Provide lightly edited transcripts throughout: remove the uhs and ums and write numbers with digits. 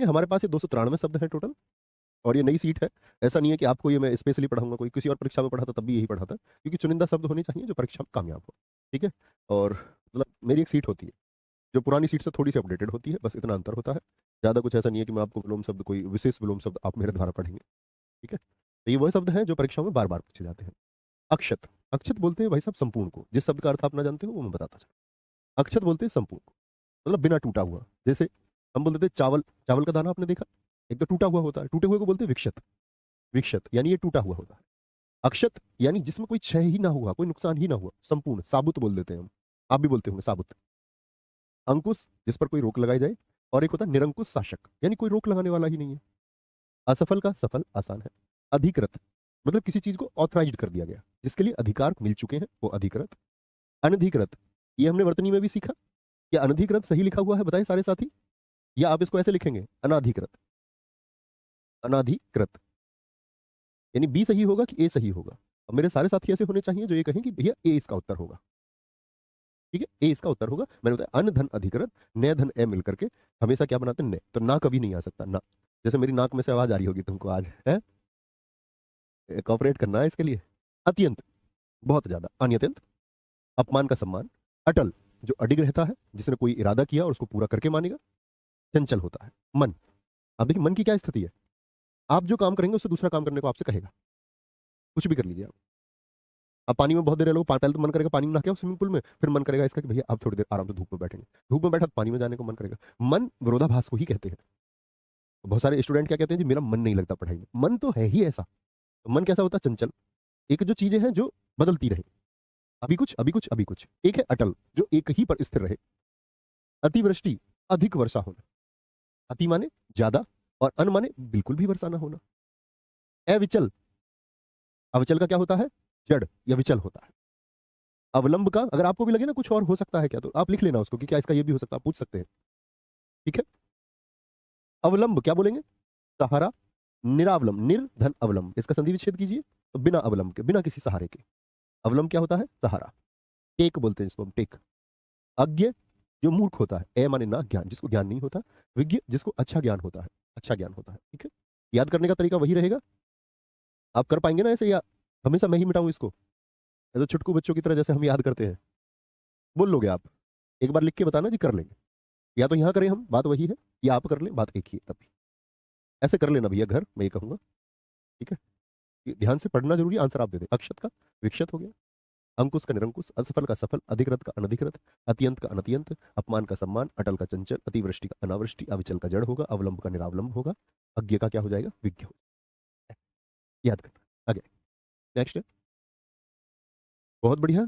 हमारे पास ये 293 शब्द हैं टोटल, और ये नई सीट है। ऐसा नहीं है कि आपको ये मैं स्पेशली पढ़ाऊंगा, कोई किसी और परीक्षा में पढ़ा था तब भी यही पढ़ा था, क्योंकि चुनिंदा शब्द होने चाहिए जो परीक्षा में कामयाब हो। ठीक है। और मतलब मेरी एक सीट होती है जो पुरानी सीट से थोड़ी सी अपडेटेड होती है, बस इतना अंतर होता है। ज़्यादा कुछ ऐसा नहीं है कि मैं आपको विलोम शब्द, कोई विशेष विलोम शब्द आप मेरे द्वारा पढ़ेंगे। ठीक है। तो ये वह शब्द हैं जो परीक्षाओं में बार बार पूछे जाते हैं। अक्षत, अक्षत बोलते हैं भाई साहब संपूर्ण को। जिस शब्द का अर्थ आप ना जानते हो वो मैं बताता चलूं। अक्षत बोलते हैं संपूर्ण को, मतलब बिना टूटा हुआ। जैसे हम बोलते थे चावल, चावल का दाना आपने देखा, एक तो टूटा हुआ होता है, टूटे हुए को बोलते हैं विक्षत। विक्षत यानी ये टूटा हुआ होता है। अक्षत यानी जिसमें कोई क्षय ही ना हुआ, कोई नुकसान ही ना हुआ, संपूर्ण। साबुत बोल देते हैं हम, आप भी बोलते होंगे साबुत। अंकुश, जिस पर कोई रोक लगाई जाए। और एक होता है निरंकुश शासक, यानी कोई रोक लगाने वाला ही नहीं है। असफल का सफल आसान है। अधिकृत मतलब किसी चीज को ऑथराइज्ड कर दिया गया, जिसके लिए अधिकार मिल चुके हैं, वो अधिकृत। अनधिकृत, ये हमने वर्तनी में भी सीखा। क्या अनधिकृत सही लिखा हुआ है बताएं सारे साथी, या आप इसको ऐसे लिखेंगे अनाधिकृत? अनाधिकृत यानी बी सही होगा कि ए सही होगा? अब मेरे सारे साथी ऐसे होने चाहिए जो ये कहें कि भैया ए इसका उत्तर होगा। ठीक है, ए इसका उत्तर होगा। मैंने बताया अन धन अधिकृत, न धन ए मिलकर के हमेशा क्या बनाते हैं, न। तो ना कभी नहीं आ सकता ना। जैसे मेरी नाक में से आवाज आ रही होगी तुमको आज, है कॉपरेट करना है इसके लिए। अत्यंत, बहुत ज्यादा। अत्यंत, अपमान का सम्मान। अटल, जो अडिग रहता है, जिसने कोई इरादा किया और उसको पूरा करके मानेगा। चंचल होता है। मन, अब देखिए मन की क्या स्थिति है। आप जो काम करेंगे उससे दूसरा काम करने को आपसे कहेगा, कुछ भी कर लीजिए आप। अब पानी में बहुत देर रह लो, पहले तो मन करेगा पानी में नहा के स्विमिंग पूल में, फिर मन करेगा इसका कि भैया आप थोड़ी देर आराम से धूप में बैठेंगे। धूप में बैठा तो पानी में जाने को मन करेगा। मन विरोधाभास को ही कहते हैं। बहुत सारे स्टूडेंट क्या कहते हैं जी, मेरा मन नहीं लगता पढ़ाई में। मन तो है ही ऐसा। तो मन कैसा होता है, चंचल। एक जो चीजें हैं जो बदलती रहे, अभी कुछ अभी कुछ अभी कुछ। एक है अटल, जो एक ही पर स्थिर रहे। अतिवृष्टि, अधिक वर्षा होना। अति माने ज्यादा, और अन माने बिल्कुल भी वर्षा ना होना। अविचल, अविचल का क्या होता है, जड़ या विचल होता है। अवलंब का, अगर आपको भी लगे ना कुछ और हो सकता है क्या, तो आप लिख लेना उसको कि क्या इसका ये भी हो सकता है, आप पूछ सकते हैं। ठीक है। अवलंब क्या बोलेंगे, सहारा। निरावलंब, निर धन अवलंब, इसका संधि विच्छेद कीजिए तो बिना अवलंब के, बिना किसी सहारे के। अवलंब क्या होता है, सहारा। टेक बोलते हैं इसको हम, टेक। अज्ञ, जो मूर्ख होता है। ए माने ना ज्ञान, जिसको ज्ञान नहीं होता। विज्ञ, जिसको अच्छा ज्ञान होता है, अच्छा ज्ञान होता है। ठीक है। याद करने का तरीका वही रहेगा। आप कर पाएंगे ना ऐसे, या हमेशा मैं ही मिटाऊं इसको? ऐसे छुटकू बच्चों की तरह जैसे हम याद करते हैं, बोल लोगे आप? एक बार लिख के बताना जी, कर लेंगे। या तो यहाँ करें हम, बात वही है, या आप कर लें, बात एक ही है तब भी। ऐसे कर लेना भैया घर, मैं ये कहूंगा। ठीक है। ये ध्यान से पढ़ना जरूरी है, आंसर आप दे दें। अक्षत का विक्षत हो गया, अंकुश का निरंकुश, असफल का सफल, अधिकृत का अनधिकृत, अत्यंत का अनत्यंत, अपमान का सम्मान, अटल का चंचल, अतिवृष्टि का अनावृष्टि, अविचल का जड़ होगा, अवलंब का निरावलंब होगा, अज्ञ का क्या हो जाएगा, विज्ञ हो जाएगा। याद करना आगे। नेक्स्ट। बहुत बढ़िया।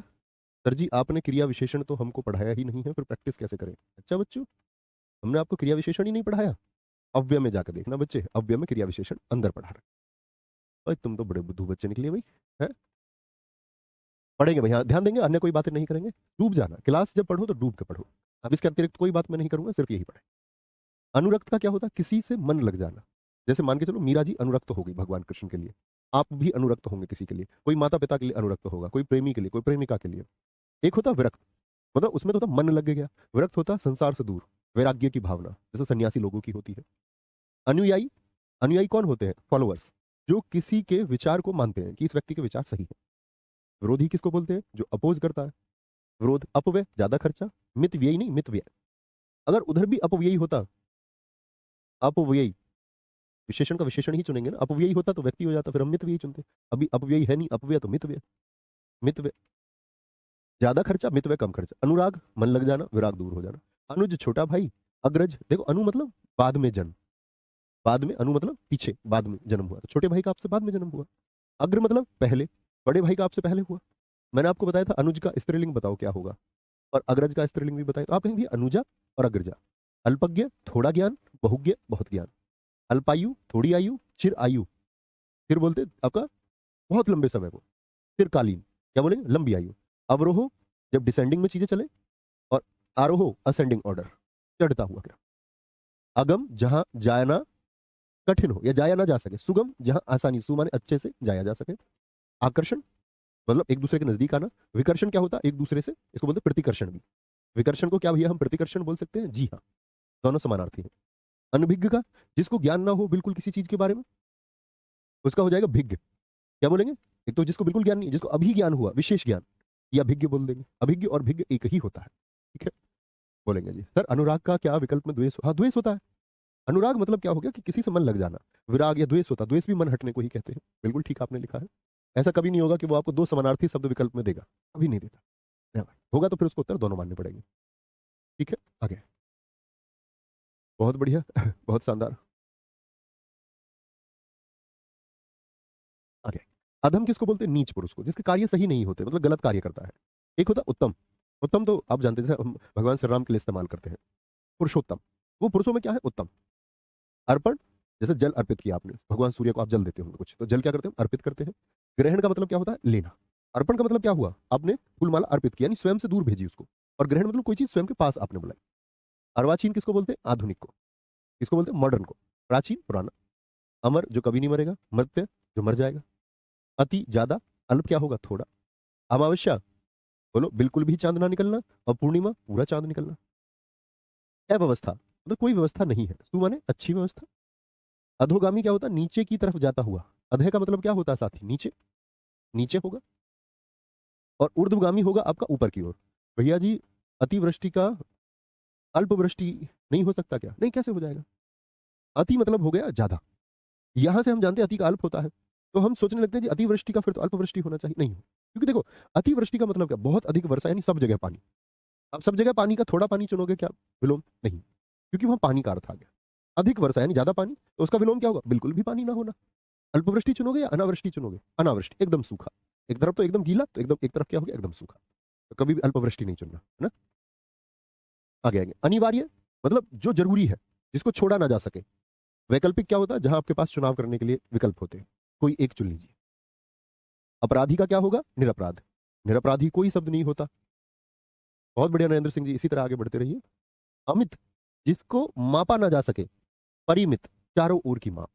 सर जी आपने क्रिया विशेषण तो हमको पढ़ाया ही नहीं है, फिर प्रैक्टिस कैसे करें? अच्छा बच्चों, हमने आपको क्रिया विशेषण ही नहीं पढ़ाया। अव्यय में जाकर देखना बच्चे, अव्यय में क्रिया विशेषण अंदर पढ़ा रहे। भाई तुम तो बड़े बुद्धू बच्चे निकले भाई। हैं? पढ़ेंगे भैया, ध्यान देंगे, अन्य कोई बातें नहीं करेंगे। डूब जाना, क्लास जब पढ़ो तो डूब के पढ़ो। अब इसके अतिरिक्त कोई बात मैं नहीं करूंगा, सिर्फ यही पढ़े। अनुरक्त का क्या होता है, किसी से मन लग जाना। जैसे मान के चलो मीरा जी अनुरक्त हो गई भगवान कृष्ण के लिए, आप भी अनुरक्त होंगे किसी के लिए। कोई माता पिता के लिए अनुरक्त होगा, कोई प्रेमी के लिए, कोई प्रेमिका के लिए। एक होता विरक्त, मतलब उसमें तो होता मन लग गया। विरक्त होता संसार से दूर, वैराग्य की भावना, जैसे सन्यासी लोगों की होती है। अनुयायी, अनुयायी कौन होते हैं, फॉलोअर्स, जो किसी के विचार को मानते हैं कि इस व्यक्ति के विचार सही है। विरोधी किसको बोलते हैं, जो अपोज करता है। विरोध, अपव्यय ज्यादा खर्चा, मित व्ययी नहीं मित व्यय। अगर उधर भी अपव्ययी होता, अपव्ययी विशेषण का विशेषण ही चुनेंगे ना, अपव्ययी होता तो व्यक्ति हो जाता, फिर हम मित व्ययी चुनते। अभी अपव्ययी है नहीं, अपव्यय तो मित व्यय। मित व्यय ज्यादा खर्चा, मित व्यय कम खर्चा। अनुराग मन लग जाना, विराग दूर हो जाना। अनुज छोटा भाई। अग्रज, देखो अनु मतलब बाद में जन्म, बाद में, अनु मतलब पीछे, बाद में जन्म हुआ, तो छोटे भाई का आपसे बाद में जन्म हुआ। अग्र मतलब पहले, बड़े भाई का आपसे पहले हुआ। मैंने आपको बताया था अनुज का स्त्रीलिंग बताओ क्या होगा, और अग्रज का स्त्रीलिंग भी बताया, तो आप कहेंगे अनुजा और अग्रजा। अल्पज्ञ थोड़ा ज्ञान, बहुज्ञ बहुत ज्ञान। अल्पायु थोड़ी आयु, चिर आयु, फिर बोलते आपका बहुत लंबे समय को। फिर कालीन, क्या बोलेंगे, लंबी आयु। अवरोह, जब डिसेंडिंग में चीजें चले। और आरोह, असेंडिंग ऑर्डर, चढ़ता हुआ क्रम। अगम, जहां जाना कठिन हो या जाया ना जा सके। सुगम, जहां आसानी, सु माने अच्छे से जाया जा सके। आकर्षण मतलब एक दूसरे के नजदीक आना। विकर्षण क्या होता है, एक दूसरे से, इसको बोलते हैं प्रतिकर्षण भी। विकर्षण को क्या भैया हम प्रतिकर्षण बोल सकते हैं, जी हाँ, दोनों समानार्थी हैं। अनभिज्ञ का, जिसको ज्ञान ना हो बिल्कुल किसी चीज के बारे में, उसका हो जाएगा भिज्ञ। क्या बोलेंगे? एक तो जिसको बिल्कुल ज्ञान नहीं, जिसको अभी ज्ञान हुआ, विशेष ज्ञान, या भिज्ञ बोल देंगे। अभिज्ञ और भिज्ञ एक ही होता है। ठीक है, बोलेंगे जी सर अनुराग का क्या विकल्प में द्वेष? हाँ, द्वेष होता है। अनुराग मतलब क्या हो गया कि किसी से मन लग जाना। विराग या द्वेष होता, द्वेष भी मन हटने को ही कहते हैं। बिल्कुल ठीक आपने लिखा है। ऐसा कभी नहीं होगा कि वो आपको दो समानार्थी शब्द विकल्प में देगा, कभी नहीं देता। Never। होगा तो फिर उसको उत्तर दोनों मानने पड़ेंगे। ठीक है, आगे। बहुत बढ़िया बहुत शानदार। आगे। अधम किसको बोलते हैं? नीच पुरुष को, जिसके कार्य सही नहीं होते, मतलब गलत कार्य करता है। एक होता उत्तम। उत्तम तो आप जानते थे, हम भगवान श्री राम के लिए इस्तेमाल करते हैं। पुरुषोत्तम, वो पुरुषों में क्या है? उत्तम। अर्पण, जैसे जल अर्पित किया आपने, भगवान सूर्य को आप जल देते होंगे कुछ, तो जल क्या करते हैं? अर्पित करते हैं। ग्रहण का मतलब क्या होता है? लेना। अर्पण का मतलब क्या हुआ? आपने फूलमाला अर्पित किया, यानी स्वयं से दूर भेजी उसको। और ग्रहण मतलब कोई चीज स्वयं के पास आपने बुलाई। अर्वाचीन किसको बोलते हैं? आधुनिक को। किसको बोलते हैं? मॉडर्न को। प्राचीन, पुराना। अमर, जो कभी नहीं मरेगा। मर्त्य, जो मर जाएगा। अति, ज्यादा। अल्प क्या होगा? थोड़ा। अमावस्या, बोलो बिल्कुल भी चांद ना निकलना। और पूर्णिमा, पूरा चांद निकलना। अव्यवस्था मतलब कोई व्यवस्था नहीं है। सु माने अच्छी व्यवस्था। अधोगामी क्या होता है? नीचे की तरफ जाता हुआ। अधः का मतलब क्या होता है साथी? नीचे, नीचे होगा। और ऊर्ध्वगामी होगा आपका ऊपर की ओर। भैया जी, अतिवृष्टि का अल्पवृष्टि नहीं हो सकता क्या? नहीं, कैसे हो जाएगा? अति मतलब हो गया ज्यादा। यहां से हम जानते हैं अति का अल्प होता है, तो हम सोचने लगते हैं जी अतिवृष्टि का फिर तो अल्पवृष्टि होना चाहिए। नहीं हो, क्योंकि देखो, अतिवृष्टि का मतलब क्या? बहुत अधिक वर्षा, यानी सब जगह पानी। अब सब जगह पानी का थोड़ा पानी चुनोगे क्या विलोम? नहीं, क्योंकि वहां पानी का अर्थ आ गया। अधिक वर्षा यानी ज्यादा पानी, तो उसका विलोम क्या होगा? बिल्कुल भी पानी ना होना। अल्पवृष्टि चुनोगे या अनावृष्टि चुनोगे? अनावृष्टि, एकदम सूखा। एक तरफ तो एकदम गीला, तो एकदम एक तरफ क्या हो गया? एकदम सूखा। तो कभी भी अल्पवृष्टि नहीं चुनना, है ना। आगे आगे। अनिवार्य मतलब जो जरूरी है, जिसको छोड़ा ना जा सके। वैकल्पिक क्या होता है? जहां आपके पास चुनाव करने के लिए विकल्प होते हैं, कोई एक चुन लीजिए। अपराधी का क्या होगा? निरपराध। निरपराधी कोई शब्द नहीं होता। बहुत बढ़िया नरेंद्र सिंह जी, इसी तरह आगे बढ़ते रहिए। अमित, जिसको मापा ना जा सके। परिमित, चारों ओर की माप।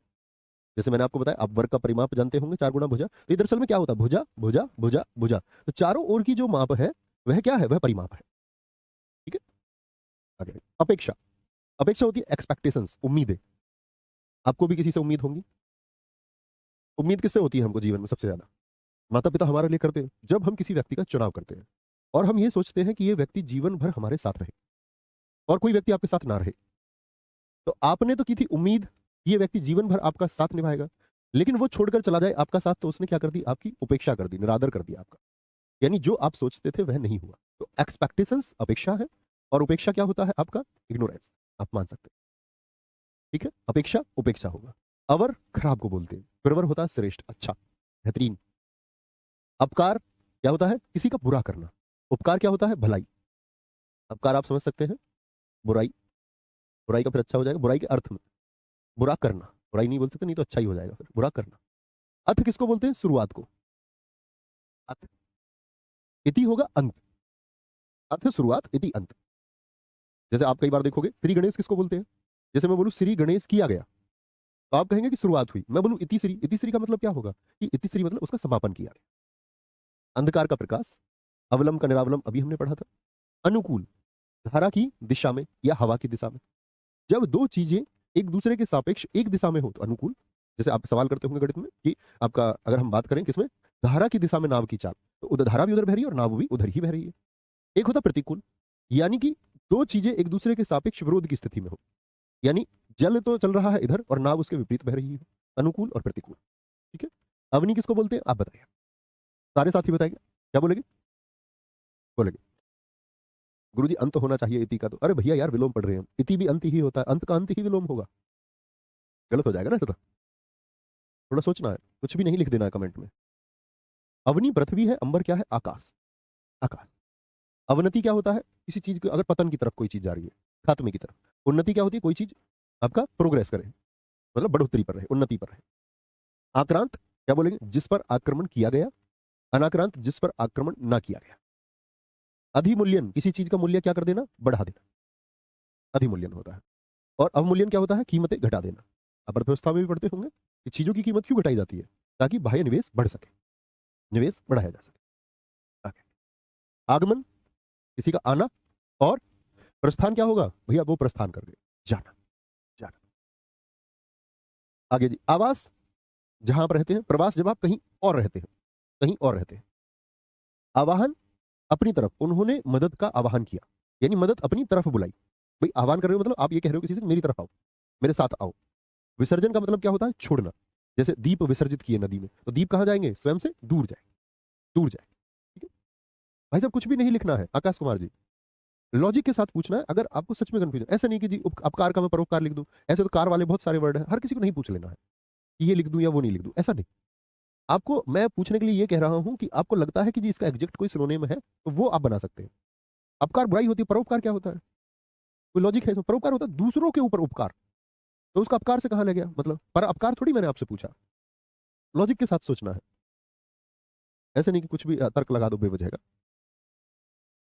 जैसे मैंने आपको बताया, आप वर्ग का परिमाप जानते होंगे, 4 गुना भुजा। तो ये दरअसल में क्या होता है? भुजा भुजा भुजा भुजा। तो चारों ओर की जो माप है, वह क्या है? वह परिमाप है। ठीक है, आगे। अपेक्षा। अपेक्षा होती है एक्सपेक्टेशंस, उम्मीदें। आपको भी किसी से उम्मीद होंगी। उम्मीद किससे होती है हमको जीवन में सबसे ज्यादा? माता पिता हमारे लिए करते हैं जब हम किसी व्यक्ति का चुनाव करते हैं। और हम ये सोचते हैं कि ये व्यक्ति जीवन भर हमारे साथ रहे, और कोई व्यक्ति आपके साथ ना रहे। तो आपने तो की थी उम्मीद, ये व्यक्ति जीवन भर आपका साथ निभाएगा, लेकिन वो छोड़कर चला जाए आपका साथ, तो उसने क्या कर दी? आपकी उपेक्षा कर दी, निरादर कर दिया आपका। यानी जो आप सोचते थे वह नहीं हुआ। तो एक्सपेक्टेशंस अपेक्षा है, और उपेक्षा क्या होता है आपका? इग्नोरेंस, आप मान सकते हैं। ठीक है, अपेक्षा उपेक्षा होगा। अवर खराब को बोलते हैं, प्रवर होता है श्रेष्ठ, अच्छा, बेहतरीन। अपकार क्या होता है? किसी का बुरा करना। उपकार क्या होता है? भलाई। अपकार आप समझ सकते हैं, बुराई। बुराई का फिर अच्छा हो जाएगा, बुराई के अर्थ में। बुरा करना, बुराई नहीं बोल सकते, नहीं तो अच्छा ही हो जाएगा फिर, बुरा करना। अथ किसको बोलते हैं? शुरुआत को। अथ। इति होगा अंत। अथ शुरुआत, इति अंत। जैसे आप कई बार देखोगे, श्री गणेश किसको बोलते हैं? जैसे मैं बोलूं श्री गणेश किया गया, तो आप कहेंगे कि शुरुआत हुई। मैं बोलूं इति श्री, इति श्री का मतलब क्या होगा? कि इति श्री मतलब उसका समापन किया गया। अंधकार का प्रकाश। अवलंब का निरावलंब अभी हमने पढ़ा था। अनुकूल, धारा की दिशा में या हवा की दिशा में। जब दो चीजें एक दूसरे के सापेक्ष एक दिशा में हो तो अनुकूल। जैसे आप सवाल करते होंगे गणित में कि आपका, अगर हम बात करें किसमें, धारा की दिशा में नाव की चाल, तो उधर धारा भी उधर बह रही है और नाव भी उधर ही बह रही है। एक होता प्रतिकूल, यानी कि दो चीजें एक दूसरे के सापेक्ष विरोध की स्थिति में हो। यानी जल तो चल रहा है इधर और नाव उसके विपरीत बह रही है। अनुकूल और प्रतिकूल। ठीक है, अवनी किसको बोलते हैं? आप बताइए, सारे साथी बताएंगे, क्या बोलेंगे? बोलेंगे गुरुजी अंत होना चाहिए इति का। तो अरे भैया यार, विलोम पढ़ रहे हैं हम, इति भी अंत ही होता है, अंत का अंत ही विलोम होगा। गलत हो जाएगा ना, तो थोड़ा सोचना है, कुछ भी नहीं लिख देना है कमेंट में। अवनी पृथ्वी है, अंबर क्या है? आकाश। आकाश। अवनति क्या होता है? किसी चीज को अगर पतन की तरफ कोई चीज जा रही है, खात्मे की तरफ। उन्नति क्या होती है? कोई चीज आपका प्रोग्रेस करे, मतलब बढ़ोतरी पर रहे, उन्नति पर रहे। आक्रांत क्या बोलेंगे? जिस पर आक्रमण किया गया। अनाक्रांत, जिस पर आक्रमण ना किया गया। अधिमूल्यन, किसी चीज का मूल्य क्या कर देना? बढ़ा देना, अधिमूल्यन होता है। और अवमूल्यन क्या होता है? कीमतें घटा देना। आप अर्थव्यवस्था में भी पढ़ते होंगे कि चीजों की कीमत क्यों घटाई जाती है? ताकि बाह्य निवेश बढ़ सके, निवेश बढ़ाया जा सके। आगे। आगमन, किसी का आना। और प्रस्थान क्या होगा? भैया वो प्रस्थान कर गए, जाना, जाना। आगे जी, आवास जहां आप रहते हैं, प्रवास जब आप कहीं और रहते हैं, कहीं और रहते हैं। आवाहन अपनी तरफ, उन्होंने मदद का आवाहन किया, यानी मदद अपनी तरफ बुलाई। भाई आह्वान कर रहे हो मतलब आप ये कह रहे हो किसी से मेरी तरफ आओ, मेरे साथ आओ। विसर्जन का मतलब क्या होता है? छोड़ना। जैसे दीप विसर्जित किए नदी में, तो दीप कहां जाएंगे? स्वयं से दूर जाए, दूर जाए। ठीक है भाई साहब, कुछ भी नहीं लिखना है आकाश कुमार जी, लॉजिक के साथ पूछना है। अगर आपको सच में कंफ्यूजन, ऐसा नहीं कि जी अपकार का मैं परोपकार लिख दूं, ऐसे तो कार वाले बहुत सारे वर्ड हैं, हर किसी को नहीं पूछ लेना है कि ये लिख दूं या वो नहीं लिख दूं, ऐसा नहीं। आपको मैं पूछने के लिए ये कह रहा हूं कि आपको लगता है कि जी इसका एग्जैक्ट कोई सिनोनिम है, तो वो आप बना सकते हैं। अपकार बुराई होती है, परोपकार क्या होता है? कोई लॉजिक है इसमें? परोपकार होता है दूसरों के ऊपर उपकार, तो उसका अपकार से कहां ले गया? मतलब पर अपकार थोड़ी मैंने आपसे पूछा, लॉजिक के साथ सोचना है, ऐसे नहीं कि कुछ भी तर्क लगा दो बेवजह का।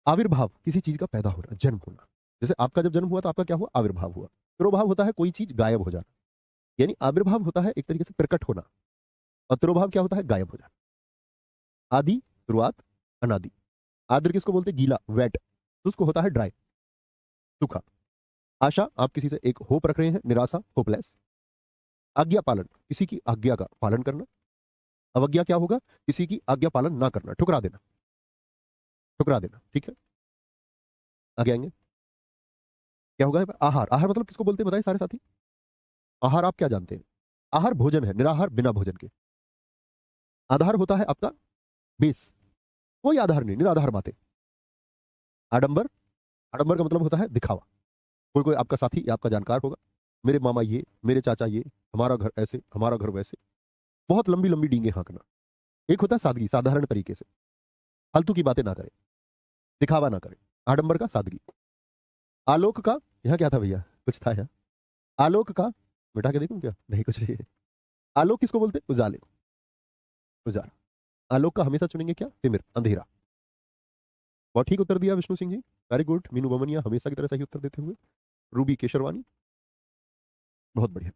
आविर्भाव, किसी चीज का पैदा होना, जन्म होना। जैसे आपका जब जन्म हुआ तो आपका क्या हुआ? आविर्भाव हुआ। तिरोभाव होता है कोई चीज गायब हो जाना, यानी आविर्भाव होता है एक तरीके से प्रकट होना, और तिरोभाव क्या होता है? गायब हो जाना। आदि शुरुआत, अनादि। आद्र किसको बोलते हैं? गीला, वेट। उसको होता है ड्राई, सूखा। आशा, आप किसी से एक होप रख रहे हैं, निराशा, होपलेस। आज्ञा पालन, किसी की आज्ञा का पालन करना। अवज्ञा क्या होगा? किसी की आज्ञा पालन ना करना, ठुकरा देना, ठुकरा देना। ठीक है, आगे आएंगे। क्या होगा? आहार, आहार मतलब किसको बोलते हैं बताइए सारे साथी? आहार आप क्या जानते हैं? आहार भोजन है, निराहार बिना भोजन के। आधार होता है आपका बेस, कोई आधार नहीं, निराधार बातें। आडंबर, आडंबर का मतलब होता है दिखावा। कोई कोई आपका साथी या आपका जानकार होगा, मेरे मामा ये, मेरे चाचा ये, हमारा घर ऐसे, हमारा घर वैसे, बहुत लंबी लंबी डींगे हाँकना। एक होता है सादगी, साधारण तरीके से, फालतू की बातें ना करें, दिखावा ना करें। आडंबर का सादगी। आलोक का, यहाँ क्या था भैया? कुछ था यहाँ, आलोक का, मिटा के देखूं क्या? नहीं कुछ नहीं है। आलोक किसको बोलते हैं? उजाले को, उजाला। आलोक का हमेशा चुनेंगे क्या? तिमिर, अंधेरा। बहुत ठीक उत्तर दिया विष्णु सिंह जी, वेरी गुड। मीनू बमनिया हमेशा की तरह सही उत्तर देते हुए। रूबी केशरवानी, बहुत बढ़िया।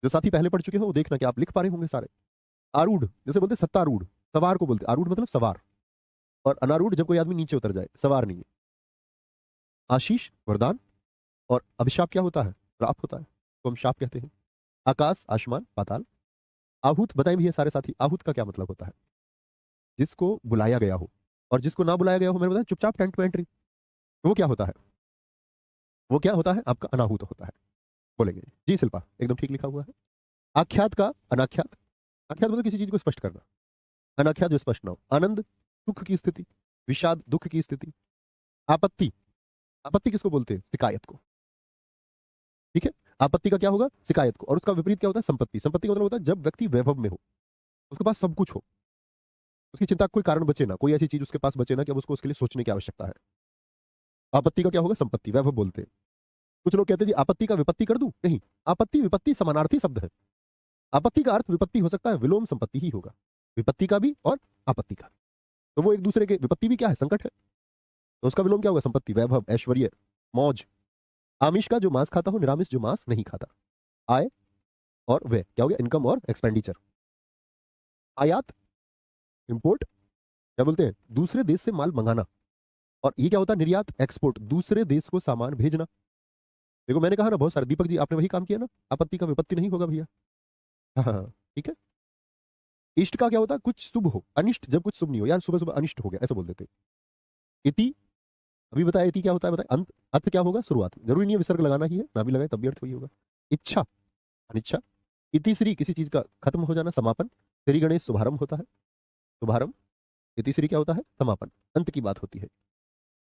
जो साथी पहले पढ़ चुके हो वो देखना कि आप लिख पा रहे होंगे सारे। आरूढ़, जैसे बोलते हैं सत्तारूढ़, सवार को बोलते हैं आरूढ़, मतलब सवार। और अनारूढ़ जब कोई आदमी नीचे उतर जाए, सवार नहीं है। आशीष, वरदान। और अभिशाप क्या होता है? श्राप होता है, तो हम शाप कहते हैं। आकाश, आसमान, पाताल। आहूत बताएं भैया सारे साथी, आहूत का क्या मतलब होता है? जिसको बुलाया गया हो, और जिसको ना बुलाया गया हो, मैंने बताया चुपचाप टेंट में एंट्री, वो क्या होता है? वो क्या होता है? आपका अनाहूत होता है। बोलेंगे जी शिल्पा, एकदम ठीक लिखा हुआ है। आख्यात का अनाख्यात, आख्यात मतलब किसी चीज को स्पष्ट करना, अनाख्यात जो स्पष्ट ना हो। आनंद, सुख की स्थिति। विषाद, दुख की स्थिति। आपत्ति, आपत्ति किसको बोलते हैं? शिकायत को। ठीक है, आपत्ति का क्या होगा? शिकायत को। और उसका विपरीत क्या होता है? संपत्ति। संपत्ति का मतलब होता है जब व्यक्ति वैभव में हो, उसके पास सब कुछ हो, उसकी चिंता का कोई कारण बचे ना, कोई ऐसी चीज उसके पास बचे ना कि अब उसको उसके लिए सोचने की आवश्यकता है। आपत्ति का क्या होगा? संपत्ति, वैभव बोलते हैं। कुछ लोग कहते हैं जी आपत्ति का विपत्ति कर दूं, नहीं, आपत्ति विपत्ति समानार्थी शब्द है। आपत्ति का अर्थ विपत्ति हो सकता है, विलोम संपत्ति ही होगा, विपत्ति का भी और आपत्ति का। तो वो एक दूसरे के, विपत्ति भी क्या है? संकट है, तो उसका विलोम क्या होगा? संपत्ति, वैभव, ऐश्वर्य, मौज। आमिष का जो मांस खाता हो, निरामिष जो मांस नहीं खाता। आय और व्यय क्या हो गया? इनकम और एक्सपेंडिचर। आयात, इंपोर्ट, क्या बोलते हैं? दूसरे देश से माल मंगाना। और ये क्या होता है? निर्यात, एक्सपोर्ट, दूसरे देश को सामान भेजना। देखो मैंने कहा ना बहुत सारे, दीपक जी आपने वही काम किया ना, आपत्ति का विपत्ति नहीं होगा भैया। हाँ हाँ हाँ, ठीक है। इष्ट का क्या होता है? कुछ शुभ हो, अनिष्ट जब कुछ शुभ नहीं हो, यार सुबह सुबह अनिष्ट हो गया ऐसा बोल देते हैं। इति, अभी बताया इति क्या होता है? बताए अंत, अर्थ क्या होगा? शुरुआत। जरूरी नहीं है विसर्ग लगाना ही है, ना भी लगाए तब भी अर्थ वही होगा। इच्छा, अनिच्छा। इतिश्री, किसी चीज का खत्म हो जाना, समापन। श्री गणेश, शुभारंभ होता है, शुभारंभ। इतिश्री क्या होता है? समापन, अंत की बात होती है।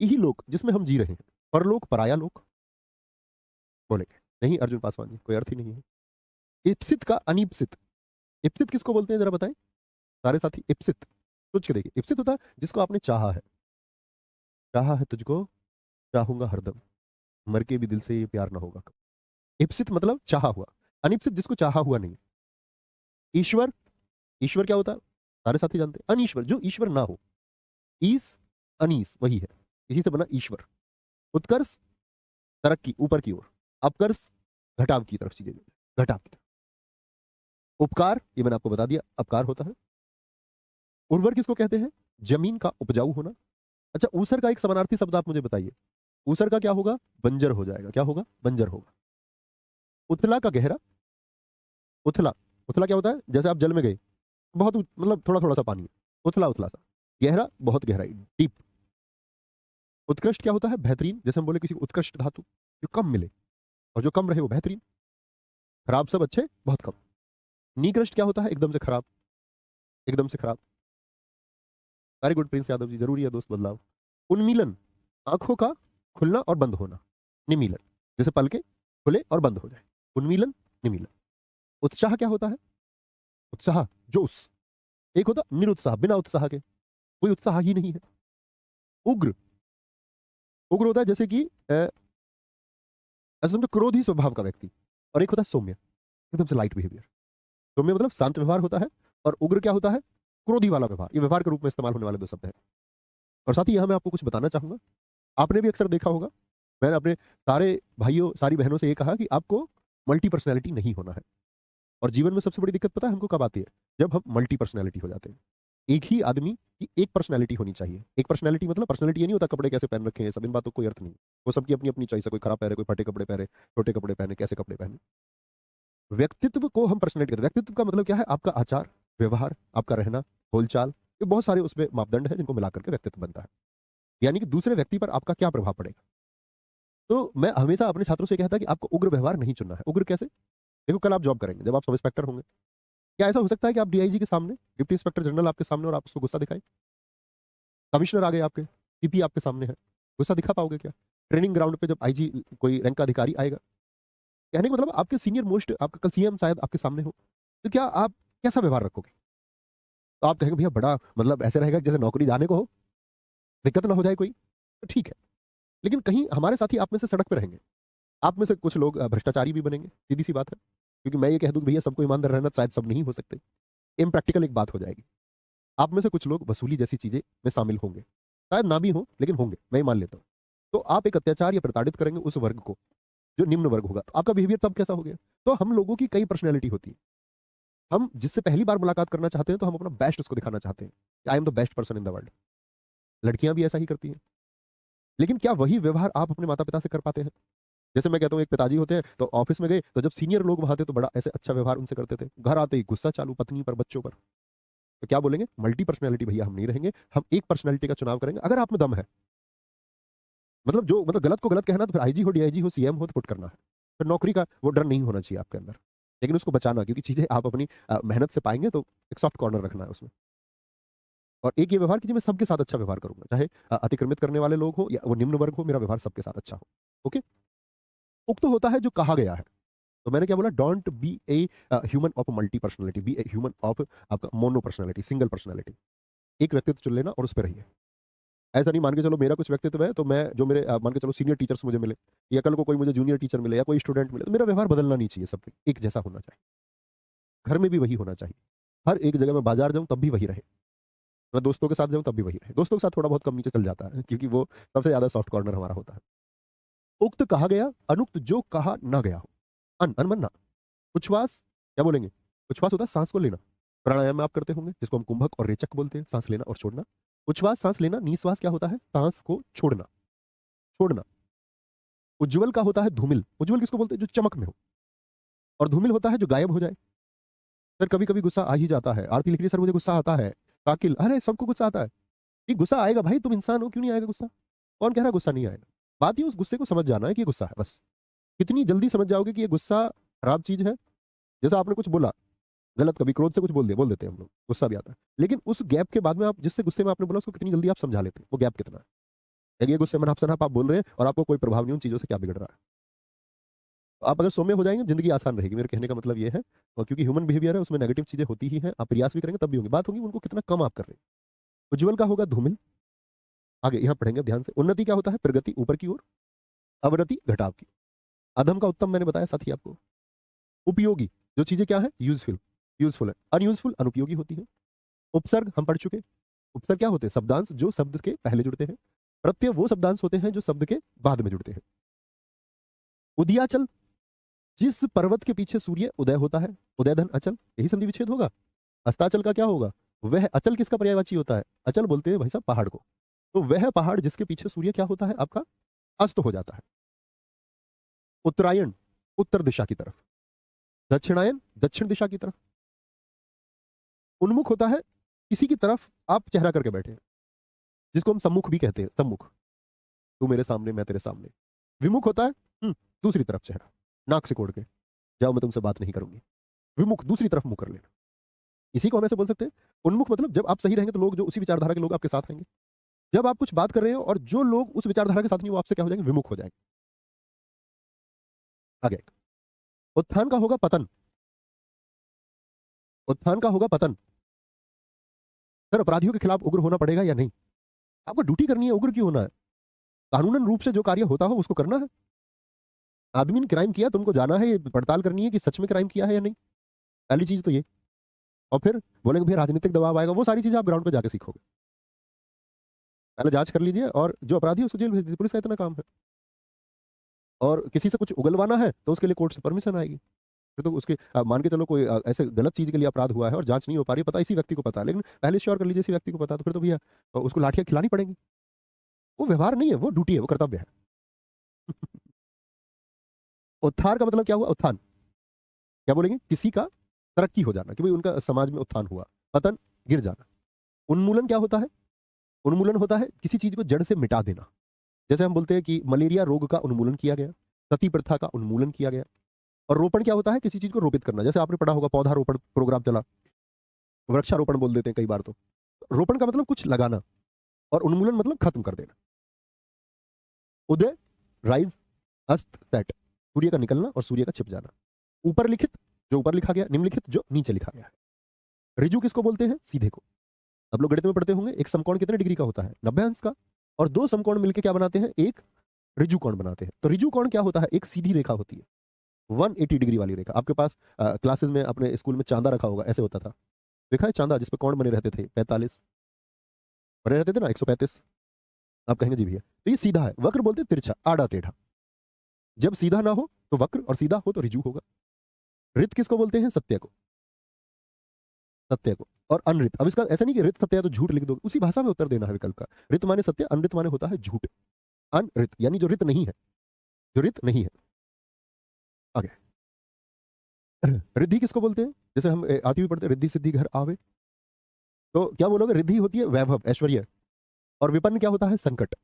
यही लोक जिसमें हम जी रहे हैं, परलोक, पराया लोक। बोलेंगे नहीं अर्जुन पासवान जी, कोई अर्थ ही नहीं है। इप्सित का अनिप्सित, इप्सित किसको बोलते हैं जरा बताएं सारे साथी? इप्सित सोच के देखिए, इप्सित होता है जिसको आपने चाहा है, चाहा है तुझको, चाहूंगा हरदम, मर के भी दिल से ये प्यार ना होगा। इप्सित मतलब चाहा हुआ। अनिप्सित जिसको चाहा हुआ नहीं। ईश्वर, ईश्वर क्या होता है? सारे साथी जानते हैं। अनीश्वर, जो ईश्वर ना हो। ईस, अनीस वही है, इसी से बना ईश्वर। उत्कर्ष, तरक्की, ऊपर की ओर। अपकर्ष, घटाव की तरफ चीजें, घटाव की तरफ। उपकार, ये मैंने आपको बता दिया, अपकार होता है। उर्वर किसको कहते हैं? जमीन का उपजाऊ होना। अच्छा, ऊसर का एक समानार्थी शब्द आप मुझे बताइए। ऊसर का क्या होगा? बंजर हो जाएगा। क्या होगा? बंजर होगा। उथला का गहरा, उथला, उथला क्या होता है? जैसे आप जल में गए, बहुत मतलब थोड़ा थोड़ा सा पानी है, उथला उथला सा। गहरा, बहुत गहराई, डीप। उत्कृष्ट क्या होता है? बेहतरीन। जैसे हम बोले किसी को उत्कृष्ट धातु, जो कम मिले, और जो कम रहे वो बेहतरीन। खराब सब अच्छे, बहुत कम। निकृष्ट क्या होता है? एकदम से खराब, एकदम से खराब। Very good Prince Yadav ji, जरूरी है दोस्त बदलाव। उन्मीलन, आंखों का खुलना और बंद होना। निमीलन, जैसे पलके खुले और बंद हो जाए, उन्मीलन, निमीलन। उत्साह क्या होता है? उत्साह, जोश। एक होता निरुत्साह, बिना उत्साह के, कोई उत्साह ही नहीं है। उग्र, उग्र होता है जैसे कि ऐसा समझो क्रोधी स्वभाव का व्यक्ति। और एक होता है सौम्य, एकदम से लाइट बिहेवियर। सौम्य मतलब शांत व्यवहार होता है, और उग्र क्या होता है? क्रोधी वाला व्यवहार। ये व्यवहार के रूप में इस्तेमाल होने वाले दो शब्द हैं। और साथ ही यहां मैं आपको कुछ बताना चाहूंगा। आपने भी अक्सर देखा होगा, मैंने अपने सारे भाइयों सारी बहनों से ये कहा कि आपको मल्टी पर्सनैलिटी नहीं होना है। और जीवन में सबसे बड़ी दिक्कत पता है हमको कब आती है? जब हम मल्टी पर्सनैलिटी हो जाते हैं। एक ही आदमी की एक पर्सनैलिटी होनी चाहिए। एक पर्सनैलिटी मतलब, पर्सनैलिटी ये नहीं होता कपड़े कैसे पहन रखे हैं, सब इन बातों को कोई अर्थ नहीं। वो सबकी अपनी अपनी चॉइस है, कोई खराब पहने, कोई फटे कपड़े पहने, छोटे कपड़े पहने, कैसे कपड़े पहने। व्यक्तित्व को हम पर्सनैलिटी कहते हैं। व्यक्तित्व का मतलब क्या है? आपका आचार व्यवहार, आपका रहना, बोलचाल, ये बहुत सारे उसमें मापदंड है जिनको मिलाकर के व्यक्तित्व बनता है। यानी कि दूसरे व्यक्ति पर आपका क्या प्रभाव पड़ेगा। तो मैं हमेशा अपने छात्रों से कहता कि आपको उग्र व्यवहार नहीं चुनना है। उग्र कैसे? देखो कल आप जॉब करेंगे, जब आप सब इंस्पेक्टर होंगे, क्या ऐसा हो सकता है कि आप डीआईजी के सामने, डिप्टी इंस्पेक्टर जनरल आपके सामने, और आप उसको गुस्सा दिखाएं? कमिश्नर आ गए आपके, सीपी आपके सामने है, गुस्सा दिखा पाओगे क्या? ट्रेनिंग ग्राउंड पे जब आईजी कोई रैंक का अधिकारी आएगा, कहने का मतलब आपके सीनियर मोस्ट, आपका कल सीएम शायद आपके सामने हो, तो क्या आप कैसा व्यवहार रखोगे? तो आप कहेंगे भैया बड़ा मतलब ऐसे रहेगा जैसे नौकरी जाने को हो, दिक्कत ना हो जाए कोई, तो ठीक है। लेकिन कहीं हमारे साथी आप में से सड़क पे रहेंगे, आप में से कुछ लोग भ्रष्टाचारी भी बनेंगे, सीधी सी बात है। क्योंकि मैं ये कह दूं कि भैया सबको ईमानदार रहना, शायद सब नहीं हो सकते, इम्प्रैक्टिकल एक बात हो जाएगी। आप में से कुछ लोग वसूली जैसी चीजें में शामिल होंगे, शायद ना भी हो लेकिन होंगे, मैं ये मान लेता हूं। तो आप एक अत्याचार या प्रताड़ित करेंगे उस वर्ग को, जो निम्न वर्ग होगा, तो आपका बिहेवियर तब कैसा हो गया? तो हम लोगों की कई पर्सनैलिटी होती है। हम जिससे पहली बार मुलाकात करना चाहते हैं तो हम अपना बेस्ट उसको दिखाना चाहते हैं, I am the best person in the world. लड़कियां भी ऐसा ही करती हैं। लेकिन क्या वही व्यवहार आप अपने माता पिता से कर पाते हैं? जैसे मैं कहता हूँ, एक पिताजी होते हैं तो ऑफिस में गए, तो जब सीनियर लोग वहां थे तो बड़ा ऐसे अच्छा व्यवहार उनसे करते थे, घर आते ही गुस्सा चालू पत्नी पर, बच्चों पर। तो क्या बोलेंगे? मल्टी पर्सनैलिटी भैया हम नहीं रहेंगे, हम एक पर्सनैलिटी का चुनाव करेंगे। अगर आप में दम है, मतलब जो मतलब गलत को गलत कहना, तो फिर आईजी हो, डीआईजी हो, सीएम हो, तो पुट करना है। फिर नौकरी का वो डर नहीं होना चाहिए आपके अंदर, लेकिन उसको बचाना, क्योंकि चीजें आप अपनी मेहनत से पाएंगे, तो एक सॉफ्ट कॉर्नर रखना है उसमें। और एक ये व्यवहार कीजिए, मैं सबके साथ अच्छा व्यवहार करूंगा, चाहे अतिक्रमित करने वाले लोग हो या वो निम्न वर्ग हो, मेरा व्यवहार सबके साथ अच्छा हो। ओके। उक्त होता है जो कहा गया है। तो मैंने क्या बोला? Don't be a human of multi personality, be a human of आपका मोनो पर्सनैलिटी, सिंगल पर्सनैलिटी। एक व्यक्तित्व चुन लेना और उस पर रहिए। ऐसा नहीं मान के चलो मेरा कुछ व्यक्तित्व है तो मैं जो मेरे मान के चलो सीनियर टीचर्स मुझे मिले, या कल को कोई मुझे जूनियर टीचर मिले, या कोई स्टूडेंट मिले, तो मेरा व्यवहार बदलना नहीं चाहिए, सबके एक जैसा होना चाहिए। घर में भी वही होना चाहिए। हर एक जगह मैं बाजार जाऊं तब भी वही रहे, मैं दोस्तों के साथ जाऊं तब भी वही रहे। दोस्तों के साथ थोड़ा बहुत कम नीचे चल जाता है, क्योंकि वो सबसे ज्यादा सॉफ्ट कॉर्नर हमारा होता है। उक्त कहा गया, अनुक्त जो कहा ना गया हो। अनमन्ना। उच्छ्वास, क्या बोलेंगे? उच्छ्वास होता है सांस को लेना। प्राणायाम में आप करते होंगे, जिसको हम कुंभक और रेचक बोलते हैं, सांस लेना और छोड़ना। उच्छ्वास सांस लेना, निश्वास क्या होता है? सांस को छोड़ना, छोड़ना। उज्जवल का होता है धूमिल। उज्जवल किसको बोलते हैं? जो चमक में हो। और धूमिल होता है जो गायब हो जाए। सर कभी कभी गुस्सा आ ही जाता है, आरती लिख रही है, सर मुझे गुस्सा आता है। काकिल, अरे सबको गुस्सा आता है। ये गुस्सा आएगा भाई, तुम इंसान हो, क्यों नहीं आएगा गुस्सा? कौन कह रहा है गुस्सा नहीं आएगा? बात ये उस गुस्से को समझ जाना है कि ये गुस्सा है, बस। कितनी जल्दी समझ जाओगे कि ये गुस्सा खराब चीज है। जैसा आपने कुछ बोला गलत, कभी क्रोध से कुछ बोल देते हैं हम लोग, गुस्सा भी आता है। लेकिन उस गैप के बाद में आप जिससे गुस्से में आपने बोला, उसको कितनी जल्दी आप समझा लेते हैं, वो गैप कितना है। ये गुस्से में आप बोल रहे हैं और आपको कोई प्रभाव नहीं उन चीजों से क्या बिगड़ रहा है। तो आप अगर सौम्य हो जाएंगे, जिंदगी आसान रहेगी, मेरे कहने का मतलब ये है। और क्योंकि ह्यूमन बिहेवियर है, उसमें नेगेटिव चीजें होती ही हैं, आप प्रयास भी करेंगे तब भी होंगी, बात होगी उनको कितना कम आप कर रहे हैं। उज्ज्वल का होगा धूमिल। आगे यहाँ पढ़ेंगे ध्यान से। उन्नति क्या होता है? प्रगति ऊपर की ओर, अवनति घटाव की। अधम का उत्तम मैंने बताया साथी आपको। उपयोगी, जो चीजें क्या है? यूजफुल, यूजफुल है। अनयूजफुल, अनुपयोगी होती है। उपसर्ग हम पढ़ चुके। उपसर्ग क्या होते हैं? शब्दांश जो शब्द के पहले जुड़ते हैं। प्रत्यय वो शब्दांश होते हैं जो शब्द के बाद में जुड़ते हैं। उदयाचल, जिस पर्वत के पीछे सूर्य उदय होता है, उदय धन अचल, यही संधि विच्छेद होगा। अस्ताचल का क्या होगा? वह अचल किसका पर्यायवाची होता है? अचल बोलते हैं भाई साहब पहाड़ को। तो वह पहाड़ जिसके पीछे सूर्य क्या होता है आपका? अस्त हो जाता है। उत्तरायण, उत्तर दिशा की तरफ। दक्षिणायन दक्षिण दिशा की तरफ। उन्मुख होता है किसी की तरफ आप चेहरा करके बैठे हैं, जिसको हम सम्मुख भी कहते हैं, सम्मुख, तू मेरे सामने मैं तेरे सामने। विमुख होता है दूसरी तरफ चेहरा, नाक से कोड़ के, जाओ मैं तुमसे बात नहीं करूंगी। विमुख दूसरी तरफ मुंह कर लेना, इसी को हम ऐसे बोल सकते हैं। उन्मुख मतलब जब आप सही रहेंगे तो लोग, जो उसी विचारधारा के लोग आपके साथ आएंगे। जब आप कुछ बात कर रहे हो और जो लोग उस विचारधारा के साथ नहीं, वो आपसे क्या हो जाएंगे, विमुख हो जाएंगे। आगे, उत्थान का होगा पतन। उत्थान का होगा पतन। सर अपराधियों के खिलाफ उग्र होना पड़ेगा या नहीं? आपको ड्यूटी करनी है, उग्र क्यों होना है? कानूनन रूप से जो कार्य होता हो उसको करना है। आदमी ने क्राइम किया, तुमको जाना है, पड़ताल करनी है कि सच में क्राइम किया है या नहीं। पहली चीज तो ये। और फिर बोलेंगे भाई राजनीतिक दबाव आएगा, वो सारी चीजें आप ग्राउंड पे जाके सीखोगे। पहले जांच कर लीजिए, और जो अपराधी है उसको जेल भेज दीजिए, पुलिस का इतना काम है। और किसी से कुछ उगलवाना है तो उसके लिए कोर्ट से परमिशन आएगी। फिर तो उसके मान के चलो कोई ऐसे गलत चीज के लिए अपराध हुआ है और जांच नहीं हो पा रही, पता इसी व्यक्ति को पता है, लेकिन पहले श्योर कर लीजिए इसी व्यक्ति को पता, तो फिर तो भैया उसको लाठियां खिलानी पड़ेंगी। वो व्यवहार नहीं है, वो ड्यूटी है, वो कर्तव्य है। उत्थान का मतलब क्या हुआ? उत्थान क्या बोलेंगे? किसी का तरक्की हो जाना, कि भाई उनका समाज में उत्थान हुआ। पतन, गिर जाना। उन्मूलन क्या होता है? उन्मूलन होता है किसी चीज को जड़ से मिटा देना। जैसे हम बोलते हैं कि मलेरिया रोग का उन्मूलन किया गया, सती प्रथा का उन्मूलन किया गया। और रोपण क्या होता है? किसी चीज को रोपित करना। जैसे आपने पढ़ा होगा पौधारोपण प्रोग्राम चला, वृक्षारोपण बोल देते हैं कई बार। तो रोपण का मतलब कुछ लगाना, और उन्मूलन मतलब खत्म कर देना। उदय, राइज, अस्त, सेट, सूर्य का निकलना और सूर्य का छिप जाना। ऊपर लिखित, जो ऊपर लिखा गया, निम्नलिखित, जो नीचे लिखा गया है। ऋजु किसको बोलते हैं? सीधे को। अब लोग गणित में पढ़ते होंगे, एक समकोण कितने डिग्री का होता है? 90 अंश का। और दो समकोण मिलकर क्या बनाते हैं? एक ऋजु कोण बनाते हैं। तो ऋजु कोण क्या होता है? एक सीधी रेखा होती है, 180 डिग्री वाली रेखा। आपके पास क्लासेस में अपने स्कूल में चांदा रखा होगा, ऐसे होता था, देखा है चांदा जिसपे कोण बने रहते थे? 45 बने रहते थे ना, 135। आप कहेंगे जी भैया, तो ये सीधा है। वक्र बोलते हैं तिरछा, आड़ा टेढ़ा। जब सीधा ना हो तो वक्र, और सीधा हो तो ऋजु होगा। रित किसको बोलते हैं? सत्य को। सत्य को। और अनृत, अब इसका ऐसा नहीं कि रित सत्य है तो झूठ लिख दो, उसी भाषा में उत्तर देना है विकल्प का। रित माने सत्य, अनृत माने होता है झूठ। अनृत यानी जो रित नहीं है, जो रित नहीं है। आगे, रिद्धि किसको बोलते हैं? जैसे हम आती हुई पढ़ते हैं, रिद्धि सिद्धि घर आवे। तो क्या बोलोगे? रिद्धि होती है वैभव, ऐश्वर्य। और विपन्न क्या होता है? संकट,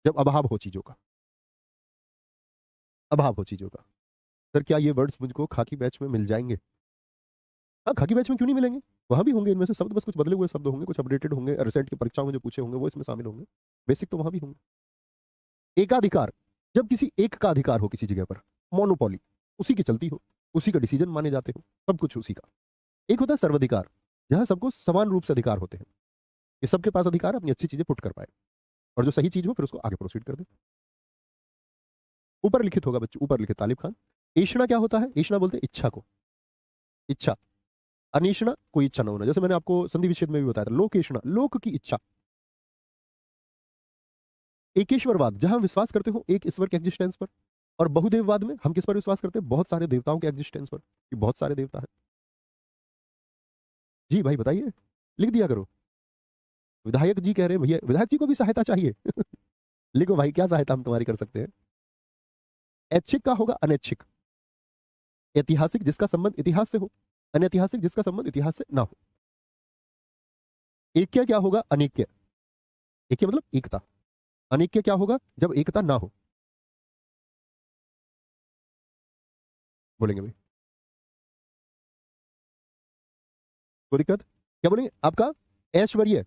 जब अभाव हो चीजों का। अभाव हो चीजों का। सर क्या ये वर्ड्स मुझको खाकी बैच में मिल जाएंगे? हाँ, खाकी बैच में क्यों नहीं मिलेंगे? वहां भी होंगे इनमें से शब्द, बस कुछ बदले हुए शब्द होंगे, कुछ अपडेटेड होंगे, रिसेंट की परीक्षाओं में जो पूछे होंगे वो इसमें शामिल होंगे। बेसिक तो वहां भी होंगे। एकाधिकार, जब किसी एक का अधिकार हो किसी जगह पर, मोनोपोली, उसी की चलती हो, उसी का डिसीजन माने जाते हो, सब कुछ उसी का। एक होता है सर्वाधिकार, जहां सबको समान रूप से अधिकार होते हैं, कि सबके पास अधिकार है अपनी अच्छी चीजें पुट कर पाए, और जो सही चीज हो फिर उसको आगे प्रोसीड कर दे। ऊपर लिखित होगा बच्चों, ऊपर लिखित, तालिब खान। ऐषणा क्या होता है? ऐषणा बोलते हैं इच्छा को। इच्छा। अनिषणा, कोई इच्छा ना होना। जैसे मैंने आपको संधि विच्छेद में भी बताया था, लोक ऐषणा, लोक की इच्छा। एकेश्वरवाद, जहां विश्वास करते हो एक ईश्वर के एग्जिस्टेंस पर। और बहुदेववाद में हम किस पर विश्वास करते हैं? बहुत सारे देवताओं के एग्जिस्टेंस पर, कि बहुत सारे देवता हैं। जी भाई बताइए, लिख दिया करो। विधायक जी कह रहे हैं भैया, विधायक जी को भी सहायता चाहिए। लिखो भाई, क्या सहायता हम तुम्हारी कर सकते हैं? ऐच्छिक का होगा अनैच्छिक। ऐतिहासिक, जिसका संबंध इतिहास से हो। अनैतिहासिक, जिसका संबंध इतिहास से ना हो। ऐक्य क्या होगा? अनेक्य। ऐक्य मतलब एकता। अनेक्य क्या होगा? जब एकता ना हो। बोलेंगे भाई, कोई दिक्कत? क्या बोलेंगे आपका? ऐश्वर्य।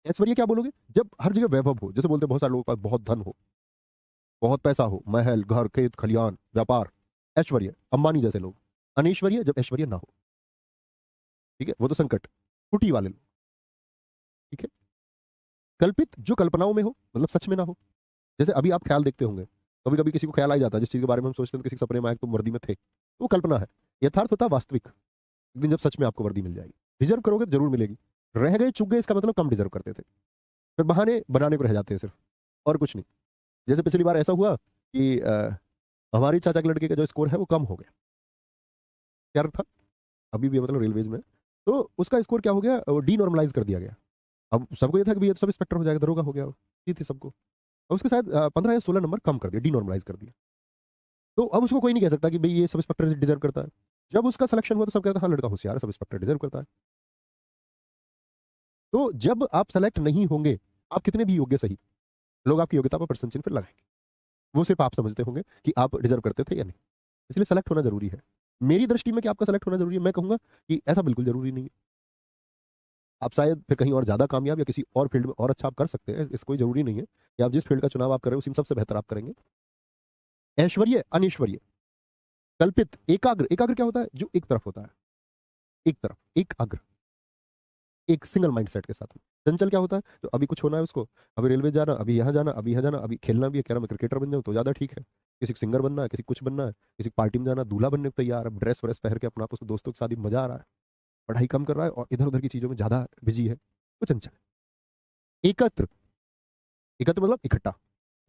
ऐश्वर्य क्या बोलोगे? जब हर जगह वैभव हो, जैसे बोलते हैं बहुत सारे लोगों के पास बहुत धन हो, बहुत पैसा हो, महल, घर, खेत, खलियान, व्यापार। ऐश्वर्य, अंबानी जैसे लोग। अनैश्वर्य, जब ऐश्वर्य ना हो। ठीक है, वो तो संकट, कुटी वाले लोग। ठीक है। कल्पित, जो कल्पनाओं में हो, मतलब सच में ना हो। जैसे अभी आप ख्याल देखते होंगे, कभी कभी किसी को ख्याल आ जाता है जिस चीज के बारे में हम सोचते हैं, किसी के सपने में आए तुम वर्दी में थे, तो वो कल्पना है। यथार्थ होता है वास्तविक, एक दिन जब सच में आपको वर्दी मिल जाएगी। डिजर्व करोगे तो जरूर मिलेगी। रह गए, चुक गए, इसका मतलब कम डिजर्व करते थे, फिर बहाने बनाने को रह जाते हैं सिर्फ, और कुछ नहीं। जैसे पिछली बार ऐसा हुआ कि हमारी चाचा के लड़के का जो स्कोर है वो कम हो गया। क्या था? अभी भी मतलब रेलवेज में, तो उसका स्कोर क्या हो गया? वो डी नॉर्मलाइज कर दिया गया। अब सबको ये था कि भैया तो सब इंस्पेक्टर हो जाएगा, दरोगा हो गया, ये थी सबको। और उसके शायद 15 या 16 नंबर कम कर दिया, डी नॉर्मलाइज कर दिया। तो अब उसको कोई नहीं कह सकता कि भाई ये सब इंस्पेक्टर डिजर्व करता है। जब उसका सिलेक्शन हुआ तो सब कहता है हाँ लड़का होशियार है, सब इंस्पेक्टर डिजर्व करता है। तो जब आप सेलेक्ट नहीं होंगे, आप कितने भी योग्य सही, लोग आपकी योग्यता पर प्रश्न चिन्ह फिर लगाएंगे। वो सिर्फ आप समझते होंगे कि आप डिजर्व करते थे या नहीं। इसलिए सेलेक्ट होना जरूरी है। मेरी दृष्टि में कि आपका सेलेक्ट होना जरूरी है, मैं कहूंगा कि ऐसा बिल्कुल जरूरी नहीं है। आप शायद फिर कहीं और ज्यादा कामयाब या किसी और फील्ड में और अच्छा आप कर सकते हैं, इस कोई जरूरी नहीं है कि आप जिस फील्ड का चुनाव आप कर रहे हो उसी में सबसे बेहतर आप करेंगे। ऐश्वर्य अनैश्वर्य, कल्पित एकाग्र, एकाग्र क्या होता है? जो एक तरफ होता है, एक तरफ, एक अग्र, एक सिंगल माइंडसेट के साथ में। चंचल क्या होता है? तो अभी कुछ होना है उसको, अभी रेलवे जाना, अभी यहाँ जाना, अभी यहाँ जाना, अभी खेलना भी है, कह रहा मैं क्रिकेटर बन जाऊँ तो ज्यादा ठीक है। किसी को सिंगर बनना है, किसी को कुछ बनना है, किसी को पार्टी में जाना, दूल्हा बनने को तैयार है, ड्रेस व्रेस पहन के अपना आप उसको दोस्तों के साथ ही मजा आ रहा है, पढ़ाई कम कर रहा है और इधर उधर की चीजों में ज्यादा बिजी है, वो चंचल है। एकत्र, एकत्र मतलब इकट्ठा,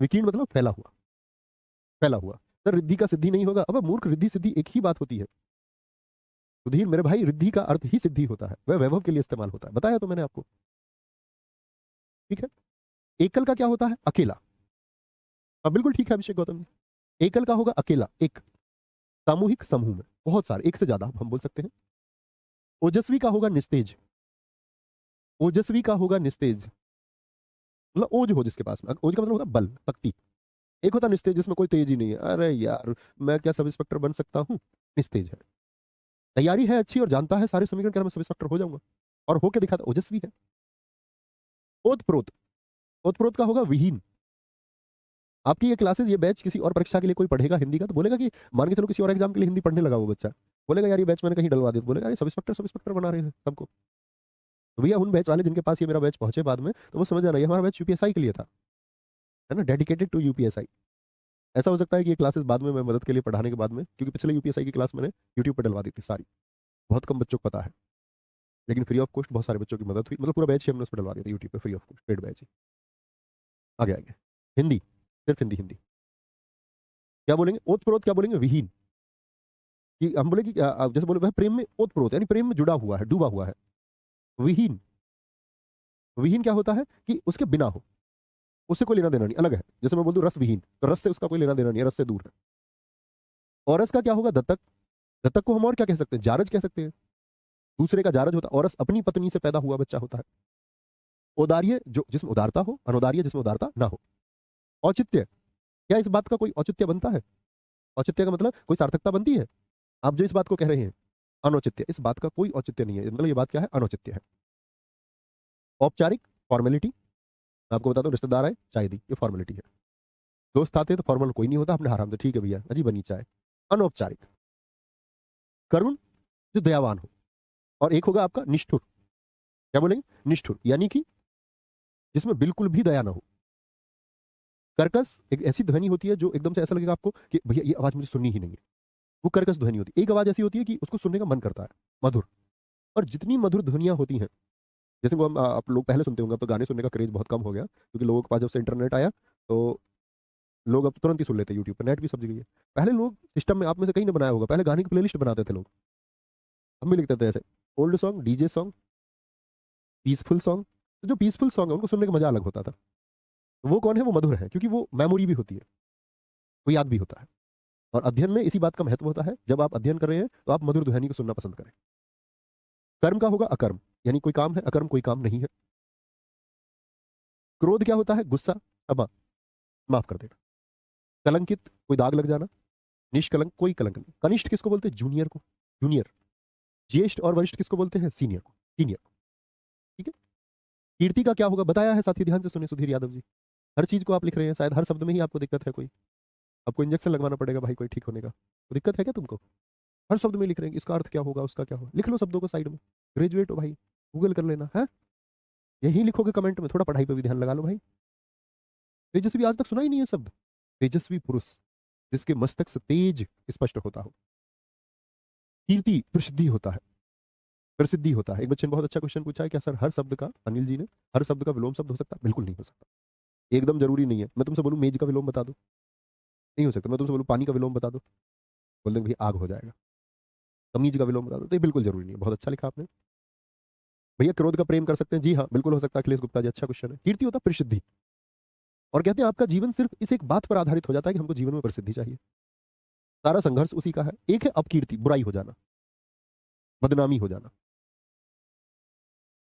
विकीर्ण मतलब फैला हुआ, फैला हुआ। सर रिद्धि का सिद्धि नहीं होगा, अब मूर्ख, रिद्धि सिद्धि एक ही बात होती है। सुधीर मेरे भाई, रिद्धि का अर्थ ही सिद्धि होता है, वह वैभव के लिए इस्तेमाल होता है, बताया तो मैंने आपको। ठीक है। एकल का क्या होता है? अकेला। अब बिल्कुल ठीक है अभिषेक गौतम जी, एकल का होगा अकेला, एक। सामूहिक, समूह में, बहुत सारे, एक से ज्यादा हम बोल सकते हैं। ओजस्वी का होगा निस्तेज, ओजस्वी का होगा निस्तेज, मतलब ओज हो जिसके पास में, ओज का मतलब होता है बल, शक्ति। एक होता है निस्तेज जिसमें कोई तेज ही नहीं है, अरे यार मैं क्या सब इंस्पेक्टर बन सकता हूँ, निस्तेज है। तैयारी है अच्छी और जानता है सारे समीकरण, क्या मैं सब इंस्पेक्टर हो जाऊंगा, और होके दिखाता, ओजस्वी है। ओतप्रोत, ओतप्रोत का होगा विहीन। आपकी ये क्लासेस, ये बैच किसी और परीक्षा के लिए कोई पढ़ेगा हिंदी का तो बोलेगा कि, मान के चलो किसी और एग्जाम के लिए हिंदी पढ़ने लगा वो बच्चा, बोलेगा यार ये बैच मैंने कहीं डलवा दिया, तो बोलेगा अरे सब इंस्पेक्टर बना रहे थे सबको। तो भैया उन बैच वाले जिनके पास ये मेरा बैच पहुंचे बाद में, तो वो समझ आ रहा है हमारा बैच यूपीएसआई के लिए था, है ना, डेडिकेटेड टू यूपीएसआई। ऐसा हो सकता है कि ये क्लासेस बाद में मैं मदद के लिए पढ़ाने के बाद में, क्योंकि पिछले यूपीएसआई की क्लास मैंने यूट्यूब पर डलवा दी थी सारी, बहुत कम बच्चों को पता है, लेकिन फ्री ऑफ कॉस्ट बहुत सारे बच्चों की मदद हुई, मतलब पूरा बैच ही हमने उस पर डलवा दिया था यूट्यूब पर free of cost, paid batch ही। आगे आगे, हिंदी, सिर्फ हिंदी, हिंदी क्या बोलेंगे? ओतप्रोत क्या बोलेंगे? विहीन। कि हम बोले कि जैसे बोले वह प्रेम में ओतप्रोत, यानी प्रेम में जुड़ा हुआ है, डूबा हुआ है। विहीन, विहीन क्या होता है? कि उसके बिना हो, उससे कोई लेना देना नहीं, अलग है। जैसे मैं बोल दूं रस विहीन, तो रस से उसका कोई लेना देना नहीं है, रस से दूर है। औरस का क्या होगा? दत्तक, दत्तक को हम और क्या कह सकते हैं? जारज कह सकते हैं, दूसरे का जारज होता है। औरस अपनी पत्नी से पैदा हुआ बच्चा होता है। औदार्य, जो जिसमें उदारता हो, अनौदार्य जिसमें उदारता ना हो। औचित्य, क्या इस बात का कोई औचित्य बनता है? औचित्य का मतलब कोई सार्थकता बनती है? आप जो इस बात को कह रहे हैं अनौचित्य, इस बात का कोई औचित्य नहीं है, मतलब ये बात क्या है? अनौचित्य है। औपचारिक, फॉर्मेलिटी, आपको बता दो, रिश्तेदार आए चाय दी, ये फॉर्मेलिटी है। दोस्त आते हैं तो फॉर्मल कोई नहीं होता, अपने आराम से ठीक है भैया अजी बनी चाय। अनौपचारिक। करुण, जो दयावान हो। और एक होगा आपका निष्ठुर, क्या बोलेंगे? निष्ठुर, यानी कि जिसमें बिल्कुल भी दया ना हो। कर्कश, एक ऐसी ध्वनि होती है जो एकदम से ऐसा लगेगा आपको कि भैया ये आवाज मुझे सुननी ही नहीं है, वो कर्कश ध्वनि होती है। एक आवाज ऐसी होती है कि उसको सुनने का मन करता है, मधुर। और जितनी मधुर ध्वनियां होती हैं, जैसे वो हम आप लोग पहले सुनते होंगे, अब तो गाने सुनने का क्रेज बहुत कम हो गया, क्योंकि लोगों के पास जब से इंटरनेट आया तो लोग अब तुरंत ही सुन लेते हैं यूट्यूब पर, नेट भी सब जगह है। पहले लोग सिस्टम में, आप में से कहीं ने बनाया होगा, पहले गाने की प्लेलिस्ट बनाते थे लोग, हम भी लिखते थे ऐसे, old song, DJ song, peaceful song. तो जो पीसफुल सॉन्ग है उनको सुनने का मजा अलग होता था। तो वो कौन है? वो मधुर है, क्योंकि वो मेमोरी भी होती है, वो याद भी होता है। और अध्ययन में इसी बात का महत्व होता है, जब आप अध्ययन कर रहे हैं तो आप मधुर ध्वनि को सुनना पसंद करें। कर्म का होगा अकर्म, यानी कोई काम है, अकर्म कोई काम नहीं है। क्रोध क्या होता है? गुस्सा, क्षमा, माफ कर देना। कलंकित, कोई दाग लग जाना। निष्कलंक, कोई कलंक नहीं। कनिष्ठ किसको बोलते हैं? जूनियर को, जूनियर। ज्येष्ठ और वरिष्ठ किसको बोलते हैं? सीनियर को, सीनियर। ठीक है। कीर्ति का क्या होगा? बताया है साथी, ध्यान से सुनिए सुधीर यादव जी। हर चीज को आप लिख रहे हैं, शायद हर शब्द में ही आपको दिक्कत है कोई, आपको इंजेक्शन लगवाना पड़ेगा भाई कोई ठीक होने का, तो दिक्कत है क्या तुमको? हर शब्द में लिख रहे हैं, इसका अर्थ क्या होगा, उसका क्या होगा, लिख लो शब्दों को साइड में। ग्रेजुएट हो भाई, गूगल कर लेना है, यही लिखोगे कमेंट में, थोड़ा पढ़ाई पे भी ध्यान लगा लो भाई। तेजस्वी आज तक सुना ही नहीं है शब्द? तेजस्वी पुरुष, जिसके मस्तक से तेज स्पष्ट होता हो। कीर्ति, प्रसिद्धि होता है, प्रसिद्धि होता है। एक बच्चे ने बहुत अच्छा क्वेश्चन पूछा है, क्या सर हर शब्द का, अनिल जी ने, हर शब्द का विलोम शब्द हो सकता है? बिल्कुल नहीं हो सकता, एकदम जरूरी नहीं है। मैं तुमसे बोलूं मेज का विलोम बता दो, नहीं हो सकता। मैं तुमसे बोलूं पानी का विलोम बता दो, बोल देंगे भाई आग हो जाएगा। कमीज का विलोम बता दो, तो ये बिल्कुल जरूरी नहीं है। बहुत अच्छा लिखा आपने भैया। क्रोध का प्रेम कर सकते हैं? जी हाँ बिल्कुल हो सकता है, अखिलेश गुप्ता जी, अच्छा क्वेश्चन है। कीर्ति होता है प्रसिद्धि, और कहते हैं आपका जीवन सिर्फ इस एक बात पर आधारित हो जाता है कि हमको जीवन में प्रसिद्धि चाहिए। सारा संघर्ष उसी का है। एक है अपकीर्ति, बुराई हो जाना, बदनामी हो जाना।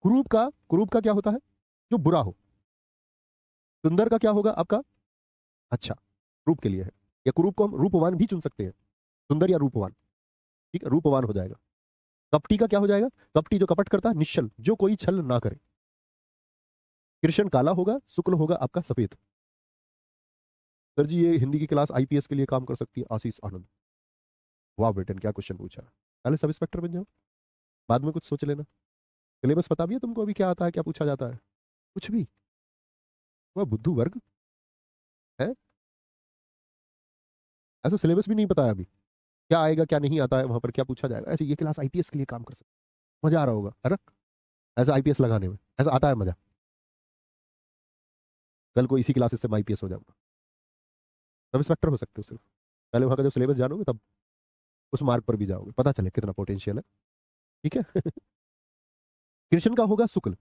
कुरूप का क्या होता है? जो बुरा हो। सुंदर का क्या होगा आपका? अच्छा, रूप के लिए है। या कुरूप को हम रूपवान भी चुन सकते हैं, सुंदर या रूपवान। ठीक है, रूपवान हो जाएगा। कपटी का क्या हो जाएगा? कपटी जो कपट करता है, निश्चल, जो कोई छल ना करे। कृष्ण काला होगा, शुक्ल होगा आपका सफेद। सर जी ये हिंदी की क्लास आईपीएस के लिए काम कर सकती है, आशीष आनंद। वाह बेटन, क्या क्वेश्चन पूछा। पहले सब इंस्पेक्टर बन जाओ, बाद में कुछ सोच लेना। सिलेबस पता भी है तुमको अभी क्या आता है, क्या पूछा जाता है? कुछ भी। वह बुद्धू वर्ग है, ऐसा सिलेबस भी नहीं पता है अभी क्या आएगा क्या नहीं आता है, वहां पर क्या पूछा जाएगा। ऐसे ये क्लास आईपीएस के लिए काम कर सकती है, मजा आ रहा होगा, है ना? ऐसा आईपीएस लगाने में ऐसा आता है मजा। कल को इसी क्लासेस से मैं आईपीएस हो जाऊंगा, सब इंस्पेक्टर हो सकते हो सिर्फ। पहले वहां का जब सिलेबस जानोगे तब उस मार्ग पर भी जाओगे, पता चले कितना पोटेंशियल है। ठीक है। कृष्ण का होगा शुक्ल,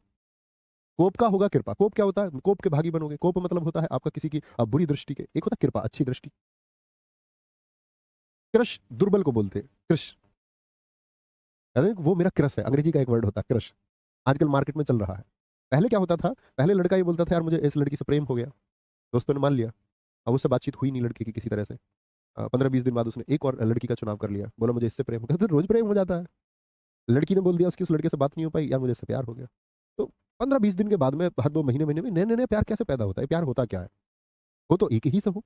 कोप का होगा कृपा। कोप क्या होता है? कोप के भागी बनोगे। कोप मतलब होता है आपका किसी की बुरी दृष्टि के, एक होता है कृपा, अच्छी दृष्टि। क्रश दुर्बल को बोलते हैं, क्रश। वो मेरा क्रश है, अंग्रेजी का एक वर्ड होता है क्रश, आजकल मार्केट में चल रहा है। पहले क्या होता था? पहले लड़का ये बोलता था यार मुझे इस लड़की से प्रेम हो गया, दोस्तों ने मान लिया, अब उससे बातचीत हुई नहीं लड़की की किसी तरह से। 15-20 दिन बाद उसने एक और लड़की का चुनाव कर लिया, बोला मुझे इससे प्रेम हो गया। तो रोज प्रेम हो जाता है। लड़की ने बोल दिया उसकी उस लड़के से बात नहीं हो पाई, यार मुझे इससे प्यार हो गया। तो 15-20 दिन के बाद में, हर 2 महीने में नए नए प्यार कैसे पैदा होता है? प्यार होता क्या है? हो तो एक ही से हो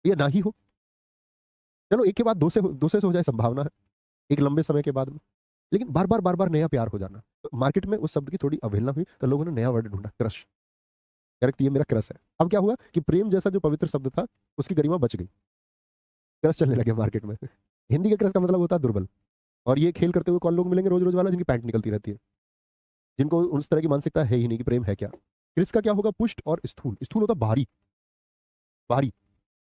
या ना ही हो। चलो एक के बाद दो से हो जाए संभावना है, एक लंबे समय के बाद में। लेकिन बार बार नया प्यार हो जाना, तो मार्केट में उस शब्द की थोड़ी अवहेलना हुई, तो लोगों ने नया वर्ड ढूंढा, क्रश। करेक्ट, ये मेरा क्रश है। अब क्या हुआ कि प्रेम जैसा जो पवित्र शब्द था उसकी गरिमा बच गई, क्रश चलने लगे मार्केट में। हिंदी के क्रश का मतलब होता है दुर्बल। और ये खेल करते हुए कौन लोग मिलेंगे रोज रोज वाला? जिनकी पैंट निकलती रहती है, जिनको उस तरह की मानसिकता है ही नहीं कि प्रेम है क्या। क्रिस का क्या होगा? पुष्ट और स्थूल। स्थूल होता भारी, भारी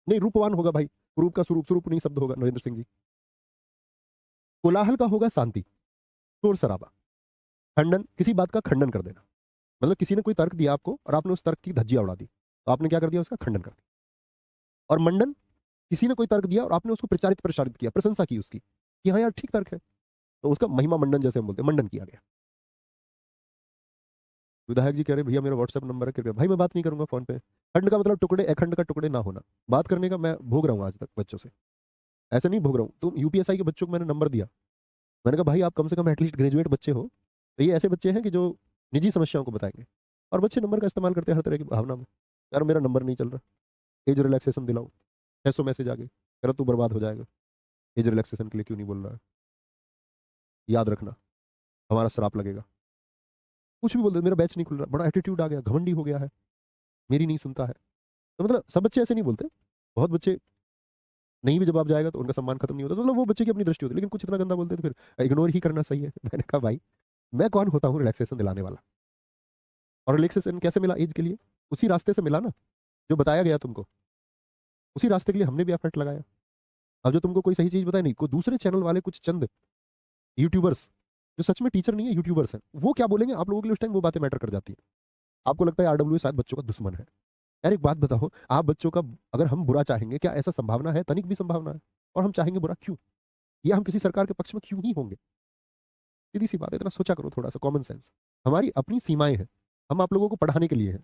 नहीं, रूपवान होगा भाई। रूप का स्वरूप, स्वरूप नहीं शब्द होगा, नरेंद्र सिंह जी। कोलाहल का होगा शांति, शोर शराबा, खंडन, किसी बात का खंडन कर देना। मतलब किसी ने कोई तर्क दिया आपको और आपने उस तर्क की धज्जियां उड़ा दी, तो आपने क्या कर दिया? उसका खंडन कर दिया। और मंडन, किसी ने कोई तर्क दिया और आपने उसको प्रचारित प्रसारित किया, प्रशंसा की उसकी कि हाँ यार ठीक तर्क है, तो उसका महिमा मंडन जैसे हम बोलते हैं, मंडन किया गया। विधायक जी कह रहे भैया मेरा व्हाट्सएप नंबर है, कृपया। भाई मैं बात नहीं करूंगा फोन पे। खंड का मतलब टुकड़े, अखंड का टुकड़े ना होना। बात करने का मैं भोग रहा हूँ आज तक बच्चों से, ऐसे नहीं भोग रहा हूँ। तुम यूपीएसआई के बच्चों को मैंने नंबर दिया, मैंने कहा भाई आप कम से कम एटलीस्ट ग्रेजुएट बच्चे हो, तो ये ऐसे बच्चे हैं कि जो निजी समस्याओं को बताएंगे। और बच्चे नंबर का इस्तेमाल करते हैं हर तरह की भावना में। यार मेरा नंबर नहीं चल रहा, एज रिलैक्सेशन दिलाओ, 600 मैसेज आ गए, कह रहा तू बर्बाद हो जाएगा, एज रिलैक्सेशन के लिए क्यों नहीं बोल रहा है, याद रखना हमारा श्राप लगेगा। कुछ भी बोल दे, मेरा बैच नहीं खुल रहा, बड़ा एटीट्यूड आ गया, घमंडी हो गया है, मेरी नहीं सुनता है। तो मतलब सब बच्चे ऐसे नहीं बोलते, बहुत बच्चे नहीं भी जवाब जाएगा तो उनका सम्मान खत्म नहीं होता, तो मतलब वो बच्चे की अपनी दृष्टि होती है। लेकिन कुछ इतना गंदा बोलते हैं तो फिर इग्नोर ही करना सही है। मैंने कहा भाई मैं कौन होता हूँ रिलैक्सेशन दिलाने वाला? और रिलैक्सेशन कैसे मिला एज के लिए? उसी रास्ते से मिला ना जो बताया गया तुमको, उसी रास्ते के लिए हमने भी एफर्ट लगाया। अब जो तुमको कोई सही चीज बताए नहीं, कोई दूसरे चैनल वाले कुछ चंद यूट्यूबर्स जो सच में टीचर नहीं है, यूट्यूबर्स हैं, वो क्या बोलेंगे आप लोगों के लिए उस टाइम वो बातें मैटर कर जाती है। आपको लगता है आरडब्ल्यू शायद बच्चों का दुश्मन है। यार एक बात बताओ, आप बच्चों का अगर हम बुरा चाहेंगे, क्या ऐसा संभावना है? तनिक भी संभावना है? और हम चाहेंगे बुरा क्यों? या हम किसी सरकार के पक्ष में क्यों ही होंगे? सीधी सी बात है, इतना सोचा करो, थोड़ा सा कॉमन सेंस। हमारी अपनी सीमाएं हैं, हम आप लोगों को पढ़ाने के लिए हैं।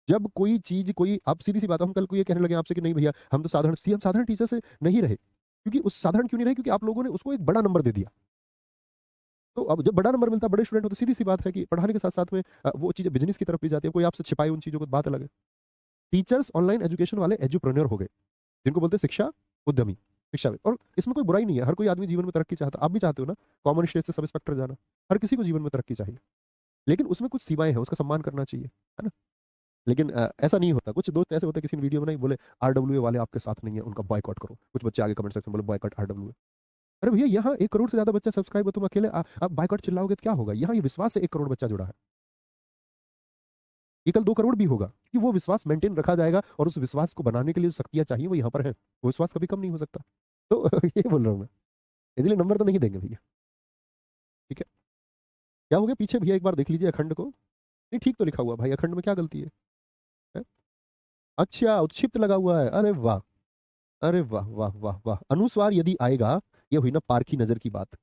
जब कोई चीज कोई, आप सीधी सी बात है, हम कल को ये कहने लगे आपसे कि नहीं भैया हम तो साधारण सी, हम साधारण टीचर से नहीं रहे, क्योंकि उस साधारण क्यों नहीं रहे? क्योंकि आप लोगों ने उसको एक बड़ा नंबर दे दिया। तो अब जब बड़ा नंबर मिलता है, बड़े स्टूडेंट हो, तो सीधी सी बात है कि पढ़ाने के साथ साथ में वो चीजें बिजनेस की तरफ भी जाती है। कोई आपसे छिपाए उन चीजों को, बात अलग है। टीचर्स ऑनलाइन एजुकेशन वाले एजुप्रेन्योर हो गए, जिनको बोलते हैं शिक्षा उद्यमी, शिक्षाविद। और इसमें कोई बुराई नहीं है, हर कोई आदमी जीवन में तरक्की चाहता है, आप भी चाहते हो ना, कॉमन स्टेज से सब इंस्पेक्टर जाना। हर किसी को जीवन में तरक्की चाहिए, लेकिन उसमें कुछ सीमाएं हैं, उसका सम्मान करना चाहिए, है ना? लेकिन ऐसा नहीं होता। कुछ दोस्त ऐसे होते हैं, किसी ने वीडियो बनाई, बोले आरडब्ल्यू वाले आपके साथ नहीं है, उनका बॉयकॉट करो। कुछ बच्चे आगे कमेंट सेक्शन बोले बॉयकॉट आरडब्ल्यू। अरे भैया यहाँ 1 करोड़ से ज्यादा बच्चा सब्सक्राइब है, तुम अकेले आप बॉयकॉट चिल्लाओगे तो क्या होगा? यहाँ ये विश्वास से 1 करोड़ बच्चा जुड़ा है, ये कल 2 करोड़ भी होगा, कि वो विश्वास मेंटेन रखा जाएगा। और उस विश्वास को बनाने के लिए जो शक्तियां चाहिए वो यहाँ पर है, वो विश्वास कभी कम नहीं हो सकता। तो ये बोल रहा हूँ मैं, इसलिए नंबर तो नहीं देंगे भैया। ठीक है, क्या हो गया पीछे भैया, एक बार देख लीजिए अखंड को। नहीं ठीक तो लिखा हुआ भाई, अखंड में क्या गलती है? है? अच्छा उत्क्षिप्त लगा हुआ है, अरे वाह। अरे वाह वाह वाह वाह, अनुस्वार यदि आएगा, ये हुई ना पारखी नजर की बात।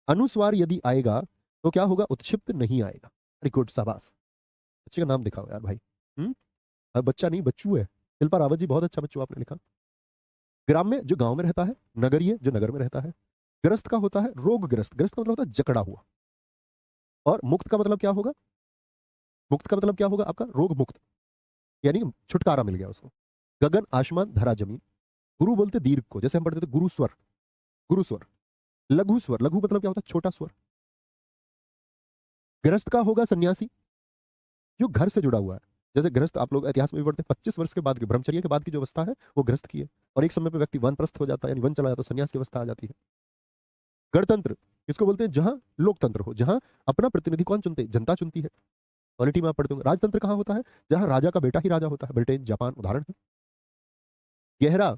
अनुस्वार यदि आएगा तो क्या होगा, उत्क्षिप्त नहीं आएगा। वेरी गुड, शाबाश। बच्चे का नाम दिखाओ यार भाई। हम्म। अब बच्चा नहीं, बच्चू है। शिल्पा रावत जी, बहुत अच्छा बच्चू आपने लिखा। ग्राम्य जो गांव में रहता है, नगरीय जो नगर में रहता है। ग्रस्त का होता है रोगग्रस्त, ग्रस्त का मतलब होता है जकड़ा हुआ। और मुक्त का मतलब क्या होगा, मुक्त का मतलब क्या होगा आपका, रोग मुक्त, यानी छुटकारा मिल गया उसको। गगन आसमान धरा जमीन। गुरु बोलते दीर्घ को, जैसे हम पढ़ते थे गुरु स्वर, गुरु स्वर। लघु स्वर, लघु मतलब क्या होता है, छोटा स्वर। गृहस्थ का होगा सन्यासी, जो घर से जुड़ा हुआ है। जैसे गृहस्थ आप लोग इतिहास में भी पढ़ते हैं, 25 वर्ष के बाद की ब्रह्मचर्य के बाद की जो अवस्था है वो गृहस्थ की है। और एक समय पे व्यक्ति वनप्रस्थ हो जाता है, यानी वन चला जाता है, सन्यास की अवस्था आ जाती है। गणतंत्र किसको बोलते हैं, जहां लोकतंत्र हो, जहां अपना प्रतिनिधि कौन चुनते हैं, जनता चुनती है। पॉलिटी में आप पढ़ते होंगे। राजतंत्र कहाँ होता है, जहां राजा का बेटा ही राजा होता है, ब्रिटेन जापान उदाहरण है। गहरा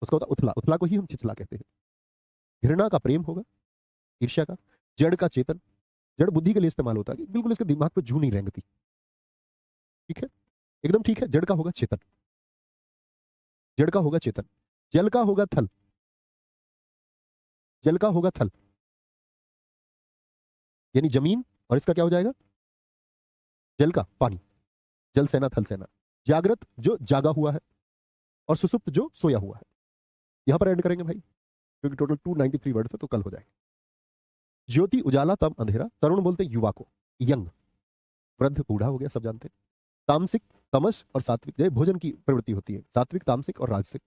उसका होता है उथला, उथला को ही हम छिछला कहते हैं। घृणा का प्रेम होगा, ईर्ष्या का। जड़ का चेतन, जड़ बुद्धि के लिए इस्तेमाल होता है कि बिल्कुल इसके दिमाग पे जू नहीं रेंगती। ठीक है, एकदम ठीक है। जड़ का होगा चेतन, जड़ का होगा चेतन। जल का होगा थल, जल का होगा थल, यानी जमीन। और इसका क्या हो जाएगा, जल का पानी। जल सेना थल सेना। जागृत जो जागा हुआ है, और सुसुप्त जो सोया हुआ है। यहां पर एंड करेंगे भाई, क्योंकि टोटल 293 वर्ड है, तो कल हो जाएगा। ज्योति उजाला तम अंधेरा, तरुण बोलते हैं युवा को, यंग। वृद्ध बूढ़ा हो गया, सब जानते हैं। तामसिक तमस और सात्विक, ये भोजन की प्रवृत्ति होती है, सात्विक तामसिक और राजसिक।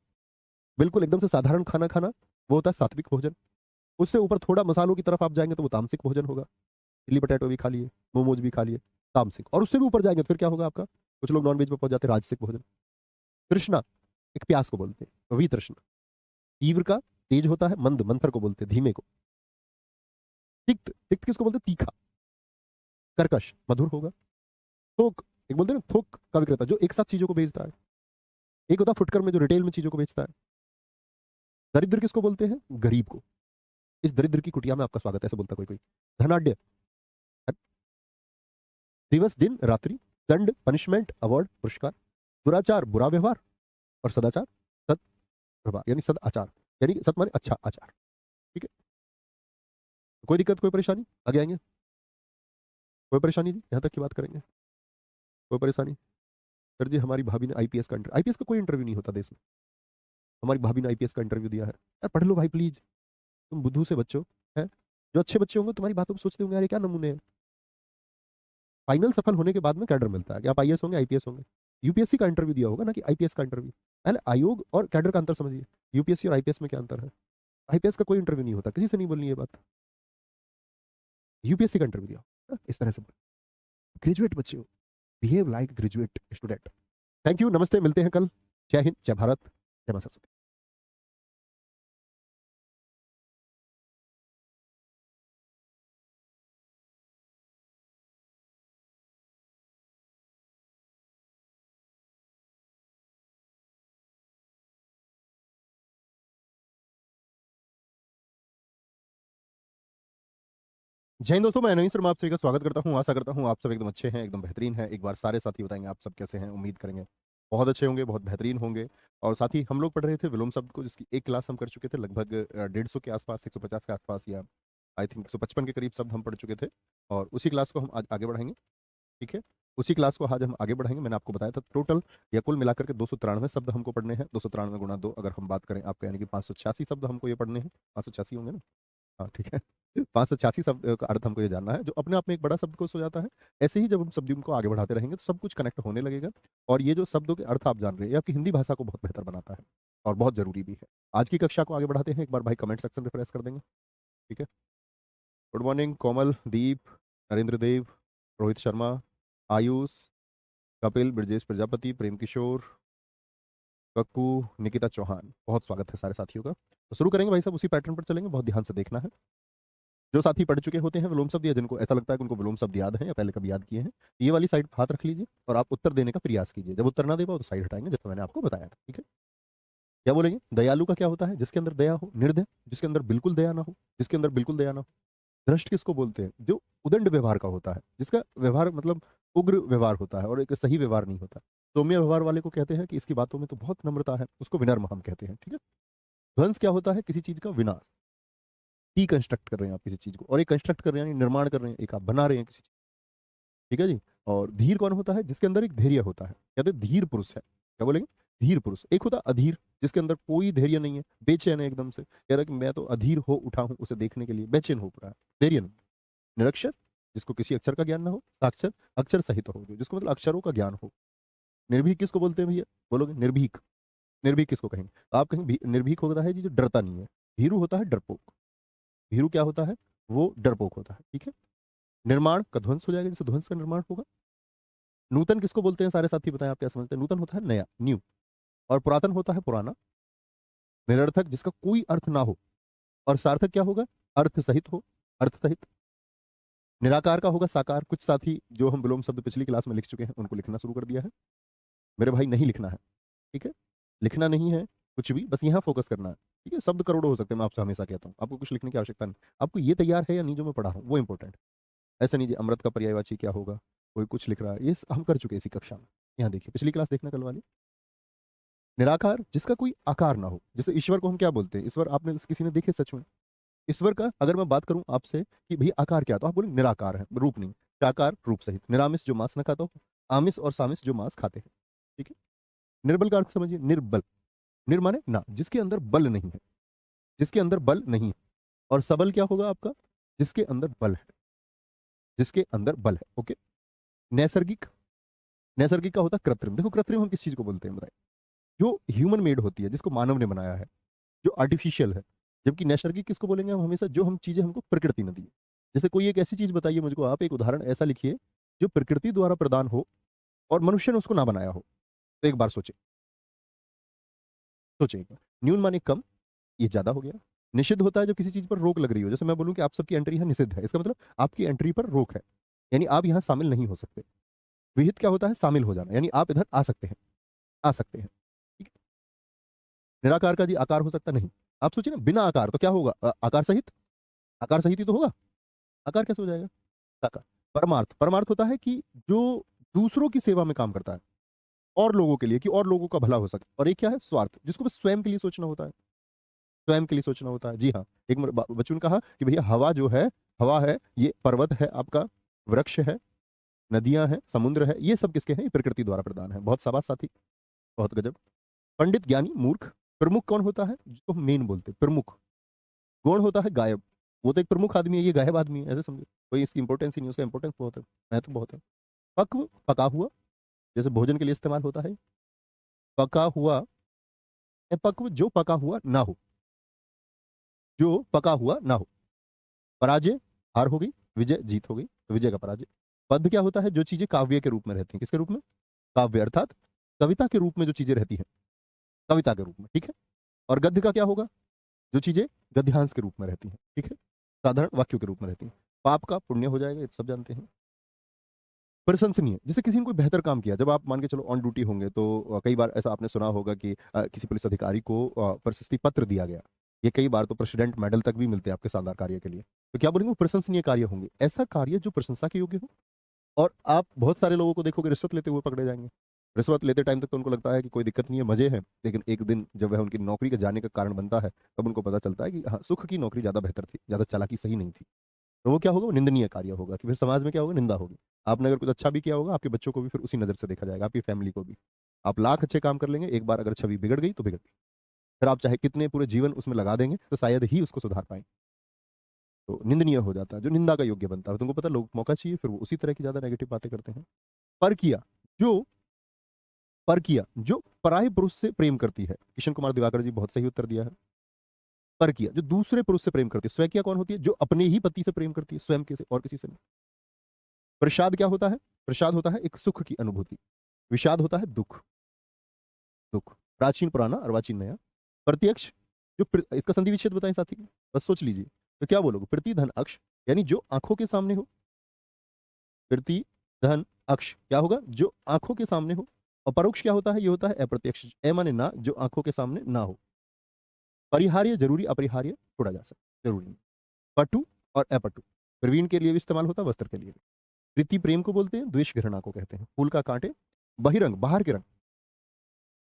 बिल्कुल एकदम से साधारण खाना खाना वो होता है सात्विक भोजन। उससे ऊपर थोड़ा मसालों की तरफ आप जाएंगे तो वो तामसिक भोजन होगा। चिल्ली पटेटो भी खा लिए, मोमोज भी खा लिए, तामसिक। और उससे भी ऊपर जाएंगे तो फिर क्या होगा आपका, कुछ लोग नॉनवेज में पहुंच जाते हैं, राजसिक भोजन। तृष्णा, एक प्यास को बोलते हैं, वही तृष्णा। तीव्र का तेज होता है, मंद मंथर को बोलते हैं, धीमे को। तिक्त, तिक्त किसको बोलते हैं, तीखा। कर्कश, मधुर होगा। थोक, एक बोलते हैं ना थोक का विक्रेता, जो एक साथ चीजों को बेचता है। एक होता है फुटकर में, जो रिटेल में चीजों को बेचता है। दरिद्र किसको बोलते हैं, गरीब को। इस दरिद्र की कुटिया में आपका स्वागत है, ऐसे बोलता कोई कोई। धनाढ्य, दिवस दिन रात्रि। दंड पनिशमेंट अवार्ड पुरस्कार। दुराचार बुरा व्यवहार, और सदाचार सद व्यवहार, यानी सद आचार, यानी सत माने अच्छा आचार। ठीक है, कोई दिक्कत कोई परेशानी, आगे आएंगे। कोई परेशानी जी, यहाँ तक की बात करेंगे। कोई परेशानी। सर जी हमारी भाभी ने आईपीएस का इंटरव्यू, आईपीएस का कोई इंटरव्यू नहीं होता देश में। हमारी भाभी ने आईपीएस का इंटरव्यू दिया है। यार पढ़ लो भाई प्लीज, तुम बुद्धू से बच्चो है। जो अच्छे बच्चे होंगे तुम्हारी बातों को सोचते होंगे, यार ये क्या नमूने हैं। फाइनल सफल होने के बाद में कैडर मिलता है कि आप आईएएस होंगे, आईपीएस होंगे। यूपीएससी का इंटरव्यू दिया होगा ना, कि आईपीएस का इंटरव्यू। पहले आयोग और कैडर का अंतर समझिए, यूपीएससी और आईपीएस में क्या अंतर है। आईपीएस का कोई इंटरव्यू नहीं होता, किसी से नहीं बोलनी ये बात। यूपीएससी का इंटरव्यू दिया हाँ, इस तरह से। ग्रेजुएट बच्चे हो, behave like graduate student. Thank you, नमस्ते, मिलते हैं कल। जय हिंद, जय भारत, जय माता सरस्वती। जय हिंद दोस्तों, मैं नवीन शर्मा आप सभी का स्वागत करता हूं। आशा करता हूं आप सब एकदम अच्छे हैं, एकदम बेहतरीन हैं। एक बार सारे साथी बताएंगे आप सब कैसे हैं, उम्मीद करेंगे बहुत अच्छे होंगे, बहुत बेहतरीन होंगे। और साथ ही हम लोग पढ़ रहे थे विलोम शब्द को, जिसकी एक क्लास हम कर चुके थे, लगभग 150 के आसपास, 150 के आसपास, या आई थिंक 155 के करीब शब्द हम पढ़ चुके थे। और उसी क्लास को हम आज आगे बढ़ाएंगे। ठीक है, उसी क्लास को आज हम आगे बढ़ाएंगे। मैंने आपको बताया था टोटल या कुल मिलाकर के 293 शब्द हमको पढ़ने हैं। 293 गुणा 2 अगर हम बात करें आपका, यानी कि 586 शब्द हमको ये पढ़ने हैं। 586 होंगे ना, हाँ ठीक है। 586 शब्द का अर्थ हमको ये जानना है, जो अपने आप में एक बड़ा शब्द कोश हो जाता है। ऐसे ही जब हम शब्दों को आगे बढ़ाते रहेंगे तो सब कुछ कनेक्ट होने लगेगा। और ये जो शब्दों के अर्थ आप जान रहे हैं, ये आपकी हिंदी भाषा को बहुत बेहतर बनाता है, और बहुत जरूरी भी है। आज की कक्षा को आगे बढ़ाते हैं, एक बार भाई कमेंट सेक्शन रिफ्रेश कर देंगे। ठीक है, गुड मॉर्निंग कोमल, दीप, नरेंद्र देव, रोहित शर्मा, आयुष, कपिल, ब्रजेश प्रजापति, प्रेम किशोर, कक्कू, निकिता चौहान, बहुत स्वागत है सारे साथियों का। तो शुरू करेंगे भाई साहब, उसी पैटर्न पर चलेंगे, बहुत ध्यान से देखना है। जो साथी पढ़ चुके होते हैं विलोम शब्द, या जिनको ऐसा लगता है कि उनको विलोम शब्द याद है या पहले कभी याद किए हैं, ये वाली साइड हाथ रख लीजिए और आप उत्तर देने का प्रयास कीजिए। जब उत्तर ना दे पाओ तो साइड हटाएंगे, जैसे मैंने आपको बताया था। ठीक है, क्या बोलेंगे, दयालु का क्या होता है, जिसके अंदर दया हो। निर्दय, जिसके अंदर बिल्कुल दया ना हो, जिसके अंदर बिल्कुल दया ना हो। भ्रष्ट किसको बोलते हैं, जो उदंड व्यवहार का होता है, जिसका व्यवहार मतलब उग्र व्यवहार होता है और एक सही व्यवहार नहीं होता। सौम्य व्यवहार वाले को कहते हैं कि इसकी बातों में तो बहुत नम्रता है, उसको विनम्र हम कहते हैं। ठीक है। ध्वंस क्या होता है? किसी चीज का विनाश। डीकंस्ट्रक्ट कर रहे हैं आप किसी चीज को, और एक कंस्ट्रक्ट कर रहे हैं यानी निर्माण कर रहे हैं, एक आप बना रहे हैं किसी चीज। ठीक है जी। और धीर कौन होता है? जिसके अंदर एक धैर्य होता है, कहते हैं धीर पुरुष है। क्या बोलेंगे? धीर पुरुष। एक होता है अधीर, जिसके अंदर कोई धैर्य नहीं है, बेचैन है एकदम से, कह रहा है कि मैं तो अधीर हो उठा हूं उसे देखने के लिए, बेचैन हो पड़ा है, धैर्य नहीं। निरक्षर, जिसको किसी अक्षर का ज्ञान ना हो। साक्षर, अक्षर सहित हो, जिसको मतलब अक्षरों का ज्ञान हो। निर्भीक किसको बोलते हैं भैया? बोलोगे निर्भीक। निर्भीक किसको कहेंगे? तो आप कहेंगे निर्भीक होता है जी जो डरता नहीं है। भीरू होता है डरपोक। भीरू क्या होता है? वो डरपोक होता है। ठीक है। निर्माण का ध्वंस हो जाएगा, जैसे ध्वंस का निर्माण होगा। नूतन किसको बोलते हैं सारे साथी? बताएं आप क्या समझते हैं? नूतन होता है नया, न्यू। और पुरातन होता है पुराना। निरर्थक, जिसका कोई अर्थ ना हो। और सार्थक क्या होगा? अर्थ सहित हो, अर्थ सहित। निराकार का होगा साकार। कुछ साथी जो हम विलोम शब्द पिछली क्लास में लिख चुके हैं उनको लिखना शुरू कर दिया है। मेरे भाई नहीं लिखना है। ठीक है। लिखना नहीं है कुछ भी, बस यहाँ फोकस करना है। ठीक है। शब्द करोड़ों हो सकते हैं, मैं आपसे हमेशा कहता हूँ, आपको कुछ लिखने की आवश्यकता नहीं। आपको ये तैयार है या नहीं जो मैं पढ़ा रहा हूँ, वो इंपॉर्टेंट है। ऐसा नहीं जी अमृत का पर्यायवाची क्या होगा, कोई कुछ लिख रहा है, ये हम कर चुके हैं इसी कक्षा में। यहाँ देखिए पिछली क्लास देखना कल वाली। निराकार, जिसका कोई आकार ना हो। जैसे ईश्वर को हम क्या बोलते हैं? ईश्वर आपने किसी ने देखे सच में? ईश्वर का अगर मैं बात करूं आपसे कि भैया आकार क्या, तो आप बोले निराकार है, रूप नहीं। साकार, रूप सहित। निरामिष, जो मांस न खाता हो। आमिष और सामिष, जो मांस खाते हैं। ठीक है। निर्बल का अर्थ समझिए, निर्बल। निर माने ना, जिसके अंदर बल नहीं है, जिसके अंदर बल नहीं है। और सबल क्या होगा आपका? जिसके अंदर बल है, जिसके अंदर बल है। ओके। नैसर्गिक, नैसर्गिक का होता है कृत्रिम। देखो कृत्रिम हम किस चीज को बोलते हैं बताइए? जो ह्यूमन मेड होती है, जिसको मानव ने बनाया है, जो आर्टिफिशियल है। जबकि नैसर्गिक किसको बोलेंगे हम हमेशा? जो हम चीजें हमको प्रकृति ने दी है। जैसे कोई एक ऐसी चीज बताइए मुझको, आप एक उदाहरण ऐसा लिखिए जो प्रकृति द्वारा प्रदान हो और मनुष्य ने उसको ना बनाया हो। तो एक बार सोचे, सोचे एक बार। न्यून माने कम, ये ज्यादा हो गया। निषिद्ध होता है जो किसी चीज पर रोक लग रही हो, जैसे मैं बोलूं कि आप सबकी एंट्री है निषिद्ध है, इसका मतलब आपकी एंट्री पर रोक है, यानी आप यहाँ शामिल नहीं हो सकते। विहित क्या होता है? शामिल हो जाना, यानी आप इधर आ सकते हैं, आ सकते हैं। ठीक है। निराकार का जी आकार हो सकता नहीं। आप सोचिए ना, बिना आकार तो क्या होगा? आकार सहित। आकार सहित ही तो होगा, आकार कैसे हो जाएगा? साकार। परमार्थ, परमार्थ होता है कि जो दूसरों की सेवा में काम करता है, और लोगों के लिए, कि और लोगों का भला हो सके। और एक क्या है? स्वार्थ, जिसको बस स्वयं के लिए सोचना होता है, स्वयं के लिए सोचना होता है। जी हाँ। एक बच्चों ने कहा कि भैया हवा जो है, हवा है, ये पर्वत है आपका, वृक्ष है, नदियां हैं, समुद्र है, ये सब किसके हैं? ये प्रकृति द्वारा प्रदान है। बहुत शाबाश साथी, बहुत गजब। पंडित, ज्ञानी, मूर्ख। प्रमुख कौन होता है? जिसको हम मेन बोलते हैं, प्रमुख। गौण होता है गायब। वो तो एक प्रमुख आदमी है, ये गायब आदमी है, ऐसे समझो। कोई इसकी इंपॉर्टेंस ही नहीं, उसका इंपॉर्टेंस बहुत है, महत्व बहुत है। पक्व, पका हुआ, जैसे भोजन के लिए इस्तेमाल होता है। पका हुआ, पक्व, जो पका हुआ ना हो, जो पका हुआ ना हो। पराजय, हार हो गई। विजय, जीत हो गई, तो विजय का पराजय। पद क्या होता है? जो चीजें काव्य के रूप में रहती हैं। किसके रूप में? काव्य अर्थात कविता के रूप में जो चीजें रहती हैं, कविता के रूप में। ठीक है। और गद्य का क्या होगा? जो चीजें गद्यांश के रूप में रहती हैं। ठीक है। साधारण वाक्यों के रूप में रहती हैं। पाप का पुण्य हो जाएगा, ये तो सब जानते हैं। प्रशंसनीय, जैसे किसी ने कोई बेहतर काम किया, जब आप मान के चलो ऑन ड्यूटी होंगे तो कई बार ऐसा आपने सुना होगा कि किसी पुलिस अधिकारी को प्रशस्ति पत्र दिया गया। ये कई बार तो प्रेसिडेंट मेडल तक भी मिलते हैं आपके शानदार कार्य के लिए। तो क्या बोलेंगे? वो प्रशंसनीय कार्य होंगे, ऐसा कार्य जो प्रशंसा के योग्य हो। और आप बहुत सारे लोगों को देखोगे रिश्वत लेते हुए पकड़े जाएंगे। रिश्वत लेते टाइम तक तो उनको लगता है कि कोई दिक्कत नहीं है, मजे हैं, लेकिन एक दिन जब वह उनकी नौकरी के जाने का कारण बनता है, तब उनको पता चलता है कि हाँ, सुख की नौकरी ज्यादा बेहतर थी, ज्यादा चालाकी सही नहीं थी। तो वो क्या होगा? वो निंदनीय कार्य होगा, कि फिर समाज में क्या होगा? निंदा होगी। आपने अगर कुछ अच्छा भी किया होगा, आपके बच्चों को भी फिर उसी नजर से देखा जाएगा, आपकी फैमिली को भी। आप लाख अच्छे काम कर लेंगे, एक बार अगर छवि बिगड़ गई तो बिगड़ गई। फिर आप चाहे कितने पूरे जीवन उसमें लगा देंगे तो शायद ही उसको सुधार पाएंगे। तो निंदनीय हो जाता है, जो निंदा का योग्य बनता है। तुमको पता है, लोग मौका चाहिए, फिर वो उसी तरह की ज्यादा नेगेटिव बातें करते हैं। पर किया, जो पर किया, जो पराये पुरुष से प्रेम करती है। किशन कुमार दिवाकर जी बहुत सही उत्तर दिया है। पर किया, जो दूसरे पुरुष से प्रेम करती है। स्वयं किया कौन होती है? जो अपने ही पति से प्रेम करती है, स्वयं के से, और किसी से नहीं। प्रसाद क्या होता है? प्रसाद होता है एक सुख की अनुभूति। विषाद होता है दुख, दुख। प्राचीन पुराना, अर्वाचीन नया। प्रत्यक्ष, जो इसका संधि विच्छेद बताएं साथी, बस सोच लीजिए। तो क्या बोलोगे? प्रति धन अक्ष, यानी जो आंखों के सामने हो। प्रति धन अक्ष क्या होगा? जो आंखों के सामने हो। और परोक्ष क्या होता है? ये होता है अप्रत्यक्ष, ए माने ना, जो आंखों के सामने ना हो। परिहार्य, जरूरी, अपरिहार्य, छोड़ा जा सकता, जरूरी नहीं। पटु और अपटु, प्रवीण के लिए भी इस्तेमाल होता है, वस्त्र के लिए भी। प्रीति प्रेम को बोलते हैं, द्वेष घृणा को कहते हैं। फूल का कांटे, बहिरंग बाहर के रंग,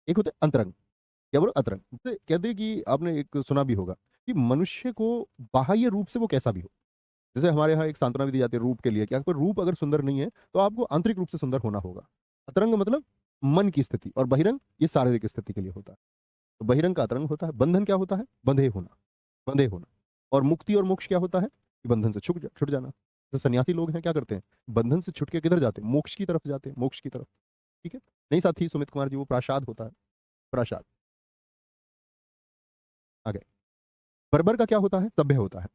एक होते हैं अंतरंग। क्या बोलो? अंतरंग। जैसे कहते हैं कि आपने एक सुना भी होगा कि मनुष्य को बाह्य रूप से वो कैसा भी हो, जैसे हमारे यहाँ एक सांत्वना भी दी जाती है रूप के लिए कि आपका रूप अगर सुंदर नहीं है तो आपको आंतरिक रूप से सुंदर होना होगा। अतरंग मतलब मन की स्थिति, और बहिरंग ये शारीरिक स्थिति के लिए होता है। तो बहिरंग का अतरंग होता है। बंधन क्या होता है? बंधे होना, बंधे होना। और मुक्ति और मोक्ष क्या होता है? कि बंधन से छुट जाना। तो सन्यासी लोग हैं क्या करते हैं? बंधन से छुट के किधर जाते हैं? मोक्ष की तरफ जाते हैं, मोक्ष की तरफ। ठीक है। नहीं साथी सुमित कुमार जी, वो प्रासाद होता है, प्रासाद। आगे। बर्बर का क्या होता है? सभ्य होता है।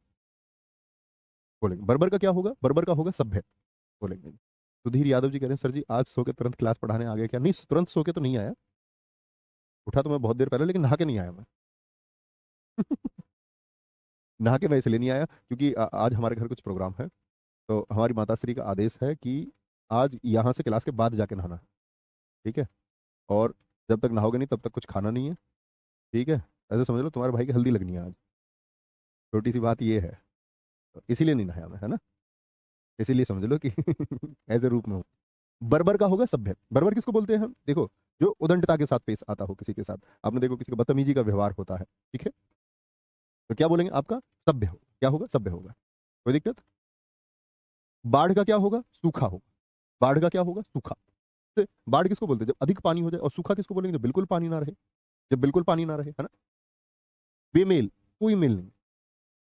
बोलेंगे बर्बर का क्या होगा? बर्बर का होगा सभ्य। बोलेंगे। सुधीर यादव जी कह रहे हैं सर जी आज सो के तुरंत क्लास पढ़ाने आ गए क्या? नहीं, तुरंत सो के तो नहीं आया। उठा तो मैं बहुत देर पहले, लेकिन नहा के नहीं आया मैं। नहा के मैं इसलिए नहीं आया क्योंकि आज हमारे घर कुछ प्रोग्राम है। तो हमारी माताश्री का आदेश है कि आज यहाँ से क्लास के बाद जाके नहाना है। ठीक है। और जब तक नहाओगे नहीं तब तक कुछ खाना नहीं है। ठीक है। ऐसे समझ लो तुम्हारे भाई की हल्दी लगनी है आज। छोटी सी बात ये है। तो इसीलिए नहीं नहाया मैं, है ना। इसीलिए समझ लो कि ऐसे रूप में हूँ। बर्बर का होगा सभ्य। बर्बर किसको बोलते हैं हम? देखो, जो उदंडता के साथ पेश आता हो किसी के साथ। आपने देखो किसी का बदतमीजी का व्यवहार होता है। ठीक है। तो क्या बोलेंगे? आपका सभ्य हो, क्या होगा? सभ्य होगा। कोई दिक्कत? बाढ़ का क्या होगा? सूखा होगा। बाढ़ का क्या होगा? सूखा। तो बाढ़ किसको बोलते हैं? जब अधिक पानी हो जाए। और सूखा किसको बोलेंगे? जब बिल्कुल पानी ना रहे। जब बिल्कुल पानी ना रहे, है ना। बेमेल, कोई मेल नहीं,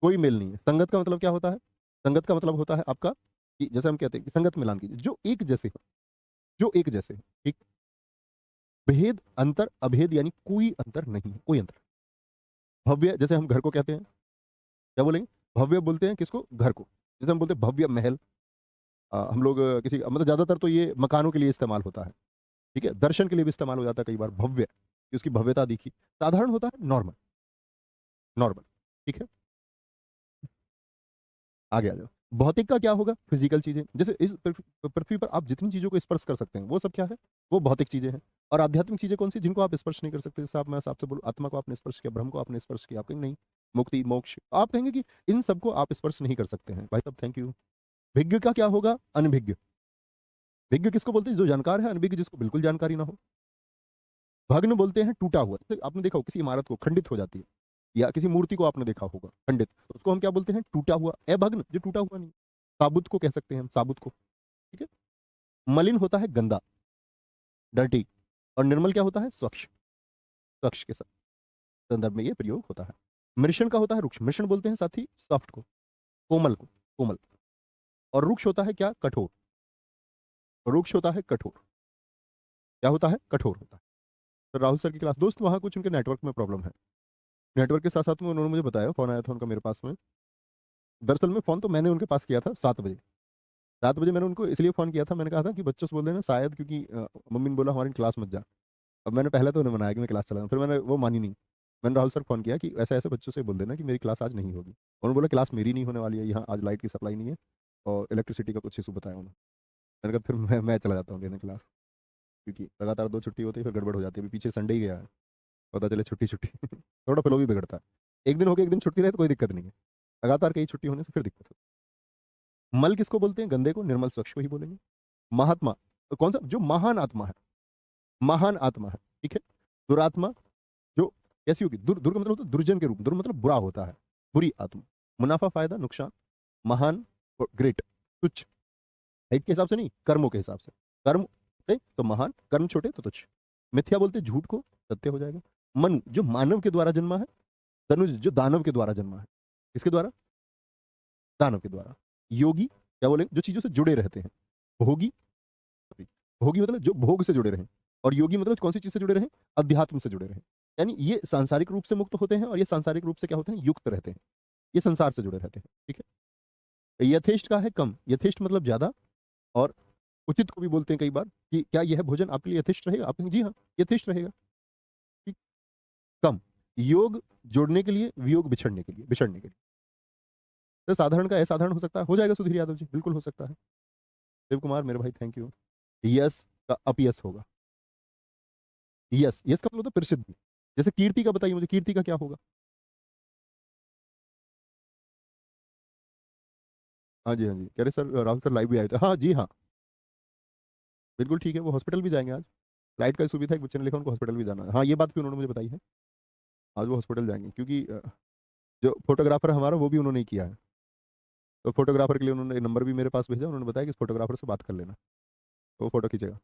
कोई मेल नहीं है। संगत का मतलब क्या होता है? संगत का मतलब होता है आपका कि जैसे हम कहते हैं कि संगत मिलान कीजिए, जो एक जैसे हो, जो एक जैसे हो। ठीक। भेद, अंतर, अभेद यानी कोई अंतर नहीं है, कोई अंतर। भव्य, जैसे हम घर को कहते हैं, क्या बोलेंगे? भव्य बोलते हैं किसको? घर को। जैसे हम बोलते हैं भव्य महल। हम लोग किसी मतलब ज्यादातर तो ये मकानों के लिए इस्तेमाल होता है। ठीक है। दर्शन के लिए भी इस्तेमाल हो जाता है कई बार भव्य, कि उसकी भव्यता दिखी। साधारण होता है नॉर्मल, नॉर्मल। ठीक है। आगे आ जाओ। भौतिक का क्या होगा? फिजिकल चीजें। जैसे इस पृथ्वी पर आप जितनी चीजों को स्पर्श कर सकते हैं वो सब क्या है? वो भौतिक चीजें हैं। और आध्यात्मिक चीजें कौन सी? जिनको आप स्पर्श नहीं कर सकते। जैसे आप, मैं आपसे बोलूं आत्मा को आपने स्पर्श किया, ब्रह्म को आपने स्पर्श किया, आप कहेंगे नहीं। मुक्ति मोक्ष, आप कहेंगे कि इन सबको आप स्पर्श नहीं कर सकते हैं। भाई साहब थैंक यू। भिज्ञ का क्या होगा? अनभिज्ञ। भिज्ञ किसको बोलते हैं? जो जानकार है। अनभिज्ञ जिसको बिल्कुल जानकारी ना हो। भग्न बोलते हैं टूटा हुआ। जैसे आपने देखा हो किसी इमारत को खंडित हो जाती है, या किसी मूर्ति को आपने देखा होगा खंडित, तो उसको हम क्या बोलते हैं? टूटा हुआ। अभग्न, जो टूटा हुआ नहीं। साबुत को कह सकते हैं हम, साबुत को। ठीक है। मलिन होता है गंदा, डर्टी। और निर्मल क्या होता है? स्वच्छ। स्वच्छ के संदर्भ में ये प्रयोग होता है। मृषण का होता है रुक्ष। मृषण बोलते हैं साथी सॉफ्ट को, कोमल को, कोमल। और रुक्ष होता है क्या? कठोर। रुक्ष होता है कठोर। क्या होता है? कठोर होता है। तो राहुल सर की क्लास, दोस्त वहां कुछ उनके नेटवर्क में प्रॉब्लम है। नेटवर्क के साथ साथ में उन्होंने मुझे बताया, फोन आया था उनका मेरे पास में। दरअसल में फोन तो मैंने उनके पास किया था 7 बजे। 7 बजे मैंने उनको इसलिए फोन किया था, मैंने कहा था कि बच्चों से बोल देना शायद, क्योंकि मम्मी ने बोला हमारी क्लास मत जा। अब मैंने पहले तो उन्हें मनाया कि मैं क्लास चला रहा हूँ, फिर मैंने वो मानी नहीं। मैंने राहुल सर फोन किया कि ऐसे ऐसे बच्चों से बोल देना कि मेरी क्लास आज नहीं होगी। उन्होंने बोला क्लास मेरी नहीं होने वाली है, यहाँ आज लाइट की सप्लाई नहीं है और इलेक्ट्रिसिटी का कुछ इशू बताया उन्होंने। मैंने कहा फिर मैं चला जाता हूँ लेने क्लास, क्योंकि लगातार 2 छुट्टी होती है फिर गड़बड़ हो जाती है। अभी पीछे संडे ही गया है, पता चले छुट्टी छुट्टी थोड़ा फ्लो भी बिगड़ता है। एक दिन हो गया, एक दिन छुट्टी रहे तो कोई दिक्कत नहीं है। लगातार कई छुट्टी होने से फिर दिक्कत होती है। मल किसको बोलते हैं? गंदे को। निर्मल स्वच्छ को ही बोलेंगे। महात्मा, तो कौन सा? जो महान आत्मा है, महान आत्मा है। ठीक है। दुरात्मा, जो कैसी होगी? दुर का मतलब होता है दुर्जन के रूप। दुर मतलब बुरा होता है, बुरी आत्मा। मुनाफा, फायदा, नुकसान। महान और ग्रेट, तुच्छ। हाइट के हिसाब से नहीं, कर्मों के हिसाब से। कर्म बड़े तो महान, कर्म छोटे तो तुच्छ। मिथ्या बोलते झूठ को, सत्य हो जाएगा। मनु, जो मानव के द्वारा जन्मा है। तनुज, जो दानव के द्वारा जन्मा है। किसके द्वारा? दानव के द्वारा। योगी, क्या बोलेंगे? जो चीजों से जुड़े रहते हैं। भोगी, भोगी मतलब जो भोग से जुड़े रहे। और योगी मतलब कौन सी चीज से जुड़े रहे? अध्यात्म से जुड़े रहे। यानी ये सांसारिक रूप से मुक्त होते हैं, और ये सांसारिक रूप से क्या होते हैं? युक्त रहते हैं। ये संसार से जुड़े रहते हैं। ठीक है। यथेष्ट का है कम। यथेष्ट मतलब ज्यादा। और उचित को भी बोलते हैं कई बार कि क्या यह भोजन आपके लिए यथेष्ट रहेगा? आप कहेंगे जी हाँ, यथेष्ट रहेगा। ठीक। कम। योग, जोड़ने के लिए। वियोग, बिछड़ने के लिए, बिछड़ने के लिए। तो साधारण का असाधारण हो सकता है, हो जाएगा सुधीर यादव जी, बिल्कुल हो सकता है। शिव कुमार मेरे भाई थैंक यू। यस का अपयस होगा। यस, यस का मतलब होता है प्रसिद्धि। जैसे कीर्ति का बताइए मुझे, कीर्ति का क्या होगा? हाँ जी, हाँ जी, कह रहे सर राहुल सर लाइव भी आए थे। हाँ जी हाँ, बिल्कुल ठीक है, वो हॉस्पिटल भी जाएंगे आज। फ्लाइट का सुविधा, एक बच्चे ने लिखा उनको हॉस्पिटल भी जाना है। हाँ, ये बात भी उन्होंने मुझे बताई है, आज वो हॉस्पिटल जाएंगे, क्योंकि जो फोटोग्राफर हमारा वो भी उन्होंने ही किया है, तो फोटोग्राफर के लिए उन्होंने नंबर भी मेरे पास भेजा, उन्होंने बताया कि इस फोटोग्राफर से बात कर लेना, तो वो फोटो खींचेगा।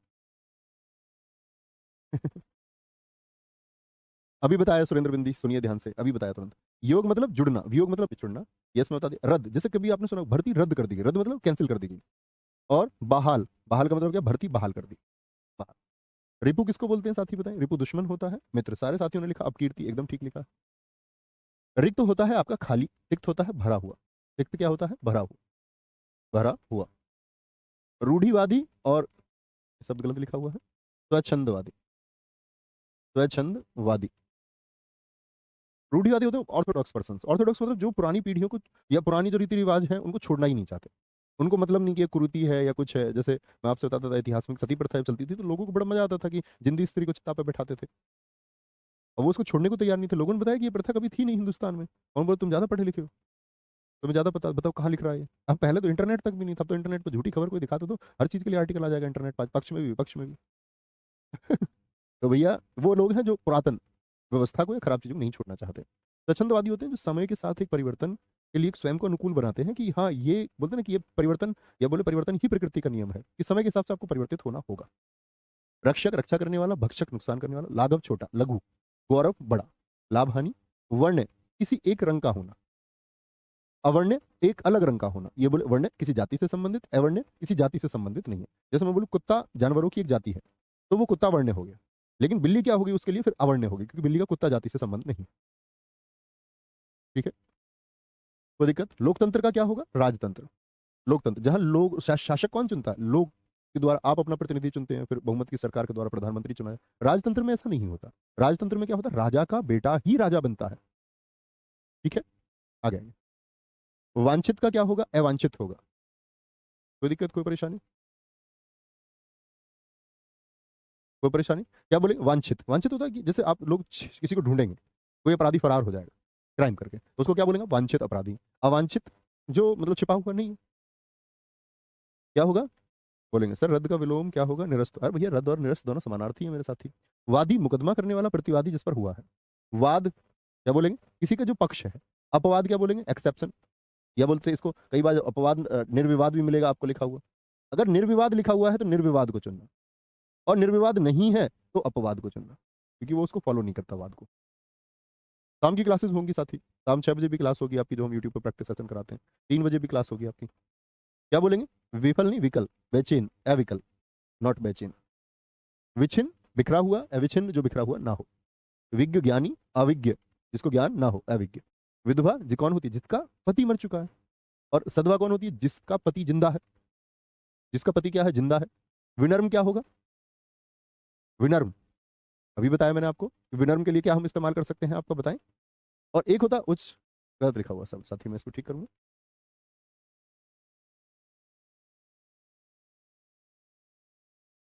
अभी बताया सुरेंद्र बिंदी, सुनिए ध्यान से, अभी बताया तुरंत। योग मतलब जुड़ना, वियोग मतलब बिछुड़ना। यस मैं बता दिया। रद्द, जैसे कभी आपने सुना भर्ती रद्द कर दी गई, रद्द मतलब कैंसिल कर दी गई। और बहाल, बहाल का मतलब क्या, भर्ती बहाल कर दी, बहाल। रिपु किसको बोलते हैं साथी बताएं? रिपु दुश्मन होता है, मित्र सारे साथियों ने लिखा, अपकीर्ति एकदम ठीक लिखा। रिक्त होता है आपका खाली, तिक्त होता है भरा हुआ। तिक्त क्या होता है? भरा हुआ, भरा हुआ। रूढ़िवादी और शब्द गलत लिखा हुआ है, स्वच्छंदवादी, स्वच्छंदवादी। रूढ़िवादी होते हैं ऑर्थोडॉक्स पर्सन। ऑर्थोडॉक्स मतलब जो पुरानी पीढ़ियों को या पुरानी जो रीति रिवाज है उनको छोड़ना ही नहीं चाहते। उनको मतलब नहीं कि ये कुरीति है या कुछ है। जैसे मैं आपसे बताता था, इतिहास में सती प्रथा जब चलती थी तो लोगों को बड़ा मजा आता था कि जिंदी स्त्री को चिता पे बैठाते थे, और वो उसको छोड़ने को तैयार नहीं थे। लोगों ने बताया कि ये प्रथा कभी थी नहीं हिंदुस्तान में। और बोले तुम ज्यादा पढ़े लिखे हो, तुम्हें ज्यादा पता, बताओ कहाँ लिख रहा है ये? अब पहले तो इंटरनेट तक भी नहीं था, अब तो इंटरनेट पर झूठी खबर कोई दिखाते तो हर चीज के लिए आर्टिकल आ जाएगा इंटरनेट पर, पक्ष में भी विपक्ष में भी। तो भैया वो लोग हैं जो पुरातन व्यवस्था को या खराब चीजों को नहीं छोड़ना चाहते। स्वच्छंदवादी होते हैं जो समय के साथ एक परिवर्तन के लिए स्वयं को अनुकूल बनाते हैं, कि हाँ ये बोलते हैं ना कि ये परिवर्तन, या बोले परिवर्तन ही प्रकृति का नियम है, कि समय के हिसाब से आपको परिवर्तित होना होगा। रक्षक रक्षा करने वाला, भक्षक नुकसान करने वाला। लाघव छोटा, लघु गौरव बड़ा, लाभ हानि। वर्ण किसी एक रंग का होना, अवर्ण्य एक अलग रंग का होना। ये बोले वर्ण किसी जाति से संबंधित, अवर्ण्य किसी जाति से संबंधित नहीं है। जैसे मैं बोलूं कुत्ता जानवरों की एक जाति है, तो वो कुत्ता वर्ण हो गया, लेकिन बिल्ली क्या होगी उसके लिए? फिर अवर्ण्य होगी, क्योंकि बिल्ली का कुत्ता जाति से संबंध नहीं। ठीक है, कोई दिक्कत? लोकतंत्र का क्या होगा? राजतंत्र। लोकतंत्र जहां लोग शासक कौन चुनता है? लोग के द्वारा, आप अपना प्रतिनिधि चुनते हैं, फिर बहुमत की सरकार के द्वारा प्रधानमंत्री चुना है। राजतंत्र में ऐसा नहीं होता। राजतंत्र में क्या होता है? राजा का बेटा ही राजा बनता है। ठीक है, आ गए। वांछित का क्या होगा? अवांछित होगा। कोई दिक्कत, कोई परेशानी? कोई परेशानी? क्या बोले? वांछित, वांछित होता है कि जैसे आप लोग किसी को ढूंढेंगे, कोई अपराधी फरार हो जाएगा क्राइम करके, तो उसको क्या बोलेंगे? वांछित अपराधी। अवांछित जो मतलब छिपा हुआ नहीं है, क्या होगा? बोलेंगे सर रद्द का विलोम क्या होगा? निरस्त। अरे भैया रद्द और निरस्त दोनों समानार्थी है मेरे साथी। वादी मुकदमा करने वाला, प्रतिवादी जिस पर हुआ है। वाद क्या बोलेंगे? किसी का जो पक्ष है। अपवाद क्या बोलेंगे? एक्सेप्शन। या बोलते हैं इसको कई बार अपवाद निर्विवाद भी मिलेगा आपको लिखा हुआ। अगर निर्विवाद लिखा हुआ है तो निर्विवाद को चुनना, और निर्विवाद नहीं है तो अपवाद को चुनना, क्योंकि वो उसको फॉलो नहीं करता वाद को। शाम की क्लासेस होंगी साथी, शाम 6 बजे भी क्लास होगी आपकी, जो हम यूट्यूब पर प्रैक्टिस सेशन कराते हैं। 3 बजे भी क्लास होगी आपकी। क्या बोलेंगे? विफल नहीं विकल, बेचैन अविकल, नॉट बेचैन। विच्छिन्न बिखरा हुआ, अविच्छिन्न जो बिखरा हुआ ना हो। विज्ञ ज्ञानी, अविज्ञ जिसको ज्ञान ना हो, अविज्ञ। विधवा जी कौन होती है? जिसका पति मर चुका है। और सधवा कौन होती है? जिसका पति जिंदा है, जिसका पति क्या है? जिंदा है। विनर्म क्या होगा? विनर्म अभी बताया मैंने आपको कि विनर्म के लिए क्या हम इस्तेमाल कर सकते हैं, आपको बताएं। और एक होता है उच्च, गलत लिखा हुआ सब साथी, मैं इसको ठीक करूंगा।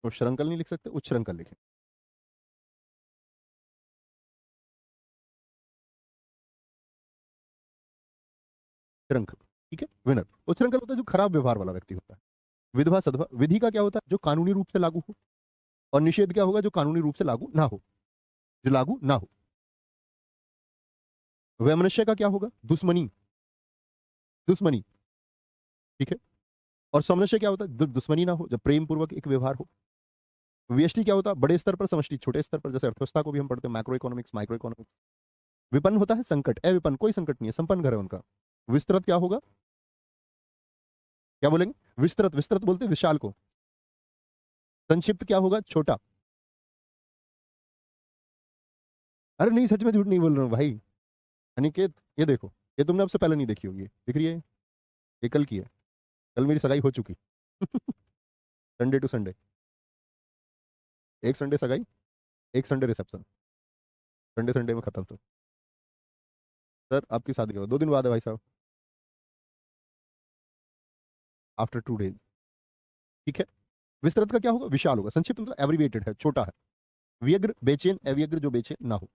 तो श्रंकल नहीं लिख सकते, उच्च श्रंकल लिखें। श्रंखल, ठीक है। विनर उच्च श्रंखल होता है जो खराब व्यवहार वाला व्यक्ति होता है। विधवा सधवा, विधि का क्या होता है? जो कानूनी रूप से लागू हो। और निषेध क्या होगा? जो कानूनी रूप से लागू ना हो, जो लागू ना हो। वैमनस्य का क्या होगा? दुश्मनी, दुश्मनी। ठीक है। और समनस्य क्या होता है? दुश्मनी ना हो, जब प्रेम पूर्वक एक व्यवहार हो। व्यष्टि क्या होता है? बड़े स्तर पर, समष्टि छोटे स्तर पर, जैसे अर्थव्यवस्था को भी हम पढ़ते हैं, मैक्रो इकोनॉमिक्स माइक्रो इकोनॉमिक्स। विपन्न होता है संकट, अविपन्न कोई संकट नहीं है, संपन्न घर है उनका। विस्तृत क्या होगा? क्या बोलेंगे? विस्तृत, विस्तृत बोलते हैं विशाल को। संक्षिप्त क्या होगा? छोटा। अरे नहीं, सच में झूठ नहीं बोल रहा हूँ भाई। अनिकेत ये देखो, ये तुमने अब से पहले नहीं देखी होगी, दिख रही है? ये कल की है, कल मेरी सगाई हो चुकी। संडे टू संडे, एक संडे सगाई, एक संडे रिसेप्शन, संडे संडे में खत्म। तो सर आपकी शादी करो, 2 दिन बाद है भाई साहब, आफ्टर 2 डेज। ठीक है। विस्तृत का क्या होगा? विशाल होगा। संक्षिप्त मतलब एब्रीविएटेड है, छोटा है। व्यग्र बेचैन, अव्यग्र जो बेचैन ना हो।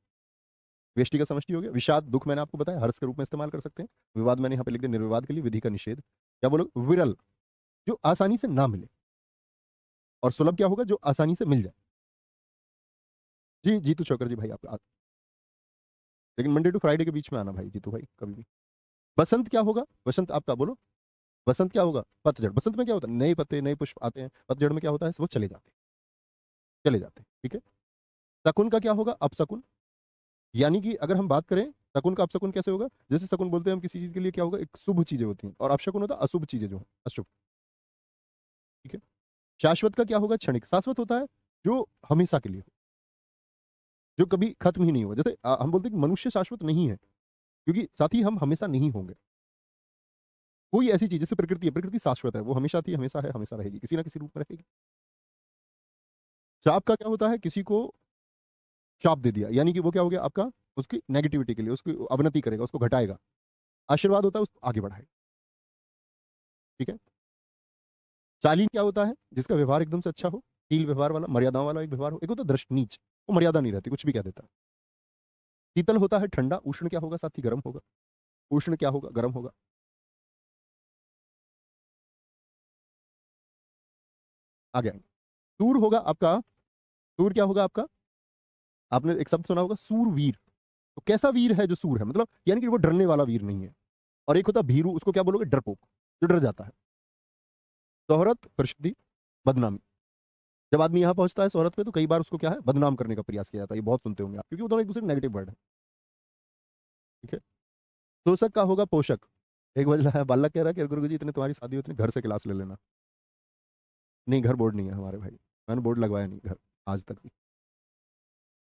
व्यष्टि का समष्टि हो गया। विषाद दुख मैंने आपको बताया, हर्ष के रूप में इस्तेमाल कर सकते हैं। विवाद मैंने यहाँ पे लिख दिया, निर्विवाद के लिए। विधि का निषेध क्या बोलो? विरल जो आसानी से ना मिले। और सुलभ क्या होगा? जो आसानी से मिल जाए। जी जीतू चौकर जी भाई आप लेकिन मंडे टू फ्राइडे के बीच में आना भाई जीतू भाई कभी भी। बसंत क्या होगा? बसंत आपका बोलो। बसंत क्या होगा? पतझड़। बसंत में क्या होता है? नए पत्ते नए पुष्प आते हैं। पतझड़ में क्या होता है? वो चले जाते हैं। चले जाते हैं, ठीक है। शकुन का क्या होगा? अपशकुन। यानी कि अगर हम बात करें शकुन का अपशकुन कैसे होगा, जैसे शकुन बोलते हैं हम किसी चीज के लिए, क्या होगा, एक शुभ चीजें होती हैं, और अपशकुन होता है अशुभ चीजें जो हैं, अशुभ, ठीक है। शाश्वत का क्या होगा? क्षणिक। शाश्वत होता है जो हमेशा के लिए हो, जो कभी खत्म ही नहीं होगा। जैसे हम बोलते हैं कि मनुष्य शाश्वत नहीं है, क्योंकि साथ ही हम हमेशा नहीं होंगे। कोई ऐसी चीज जैसे प्रकृति है, प्रकृति शाश्वत है, वो हमेशा थी, हमेशा है, हमेशा रहेगी, किसी ना किसी रूप में रहेगी। शाप का क्या होता है? किसी को शाप दे दिया, यानी कि वो क्या हो गया आपका, उसकी नेगेटिविटी के लिए, उसकी अवनति करेगा, उसको घटाएगा। आशीर्वाद होता है उसको आगे बढ़ाएगा, ठीक है। चालीन क्या होता है? जिसका व्यवहार एकदम से अच्छा हो, शील व्यवहार वाला, मर्यादाओं वाला एक व्यवहार हो। एक होता है दृष्ट नीच, वो मर्यादा नहीं रहती, कुछ भी कह देता है। शीतल होता है ठंडा। उष्ण क्या होगा साथी? गर्म होगा। उष्ण क्या होगा? गर्म होगा। आगे आएंगे। सूर होगा आपका, सूर क्या होगा आपका? आपने एक शब्द सुना होगा सूरवीर। तो कैसा वीर है जो सूर है, मतलब यानी कि वो डरने वाला वीर नहीं है। और एक होता है भीरू, उसको क्या बोलोगे? डरपोक, जो डर जाता है। शोहरत, प्रसिद्धि, बदनामी। जब आदमी यहाँ पहुंचता है शोहरत पे, तो कई बार उसको क्या है, बदनाम करने का प्रयास किया जाता है। ये बहुत सुनते होंगे आप, क्योंकि वो दोनों एक दूसरे नेगेटिव वर्ड है, ठीक है। तोषक का होगा पोषक। एक बज रहा है, बालक कह रहा है कि गुरु जी इतने तुम्हारी शादी होती है, घर से क्लास ले लेना। नहीं, घर बोर्ड नहीं है हमारे भाई, मैंने बोर्ड लगवाया नहीं घर आज तक भी।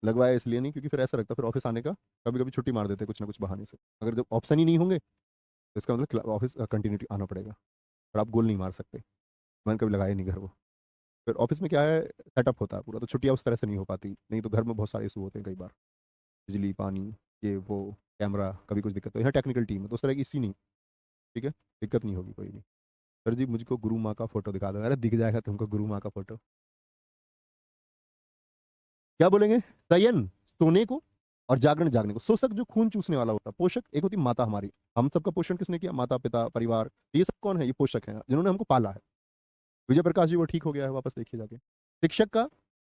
लगवाया इसलिए नहीं क्योंकि फिर ऐसा लगता, फिर ऑफिस आने का कभी कभी छुट्टी मार देते कुछ ना कुछ बहाने से। अगर जब ऑप्शन ही नहीं होंगे तो इसका मतलब ऑफिस कंटिन्यूटी आना पड़ेगा, और आप गोल नहीं मार सकते। मैंने कभी लगाया नहीं घर वो। फिर ऑफिस में क्या है, सेटअप होता है पूरा, तो छुट्टियाँ उस तरह से नहीं हो पाती। नहीं तो घर में बहुत सारे इशू होते हैं कई बार, बिजली, पानी, ये वो, कैमरा, कभी कुछ दिक्कत। तो यहाँ टेक्निकल टीम है, तो उस तरह की इसी नहीं, ठीक है, दिक्कत नहीं होगी कोई भी। सर जी मुझको गुरु माँ का फोटो दिखा दो। अरे दिख जाएगा तुमको गुरु माँ का फोटो। क्या बोलेंगे? शयन, सोने को, और जागरण, जागने को। शोषक जो खून चूसने वाला होता है। पोषक एक होती माता हमारी, हम सबका पोषण किसने किया? माता पिता, परिवार, ये सब कौन है? ये पोषक है जिन्होंने हमको पाला है। विजय प्रकाश जी वो ठीक हो गया है, वापस देखिए जाके। शिक्षक का,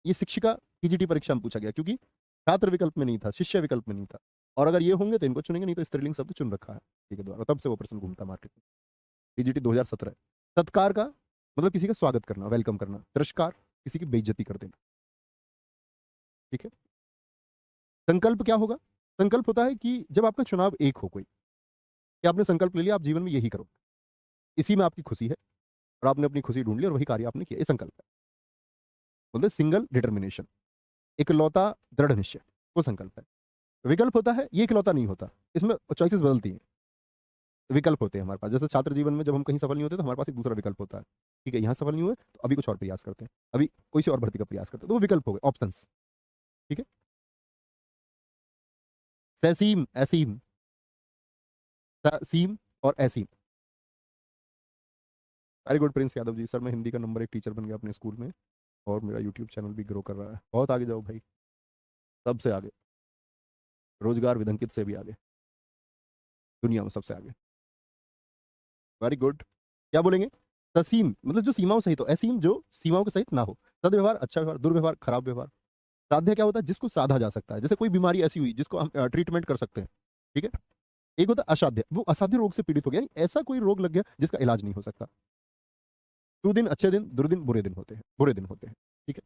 ये शिक्षिका टीजीटी परीक्षा में पूछा गया, क्योंकि छात्र विकल्प में नहीं था, शिष्य विकल्प में नहीं था। और अगर ये होंगे तो इनको चुनेंगे, नहीं तो स्त्रीलिंग शब्द चुन रखा है, ठीक है, द्वारा, तब से वो प्रश्न घूमता मार्केट में। टीजीटी 2017। सत्कार का मतलब किसी का स्वागत करना, वेलकम करना। तिरस्कार, किसी की बेइज्जती कर देना, ठीक है। संकल्प क्या होगा? संकल्प होता है कि जब आपका चुनाव एक हो कोई, कि आपने संकल्प ले लिया आप जीवन में यही करो, इसी में आपकी खुशी है, और आपने अपनी खुशी ढूंढ ली और वही कार्य आपने किया, ये संकल्प है। बोलते सिंगल डिटर्मिनेशन, इकलौता दृढ़ निश्चय, वो संकल्प है। विकल्प होता है, ये इकलौता नहीं होता, इसमें चॉइसेस बदलती हैं। विकल्प होते हैं हमारे पास, जैसे छात्र जीवन में जब हम कहीं सफल नहीं होते तो हमारे पास एक दूसरा विकल्प होता है। ठीक है, यहाँ सफल नहीं हुए तो अभी कुछ और प्रयास करते हैं, अभी कोई सी और भर्ती का प्रयास करते हैं, तो वो विकल्प हो गए, ऑप्शंस, ठीक है। सैसीम, ऐसीम, सीम और ऐसीम। Very good Prince Yadav ji. Sir मैं हिंदी का नंबर 1 टीचर बन गया अपने स्कूल में, और मेरा यूट्यूब चैनल भी ग्रो कर रहा है। बहुत आगे जाओ भाई, सबसे आगे, रोजगार विधंकित से भी आगे, दुनिया में सबसे आगे। Very good. क्या बोलेंगे? तसीम मतलब जो सीमाओं सहित हो, असीम जो सीमाओं के सहित ना हो। सदव्यवहार, अच्छा व्यवहार, दुर्व्यवहार, खराब व्यवहार। साध्य क्या होता है? जिसको साधा जा सकता है, जैसे कोई बीमारी ऐसी हुई जिसको हम ट्रीटमेंट कर सकते हैं, ठीक है। एक होता है असाध्य, वो असाध्य रोग से पीड़ित हो गया, यानी ऐसा कोई रोग लग गया जिसका इलाज नहीं हो सकता। सुदिन, अच्छे दिन, दुर्दिन, बुरे दिन होते हैं, बुरे दिन होते हैं, ठीक है।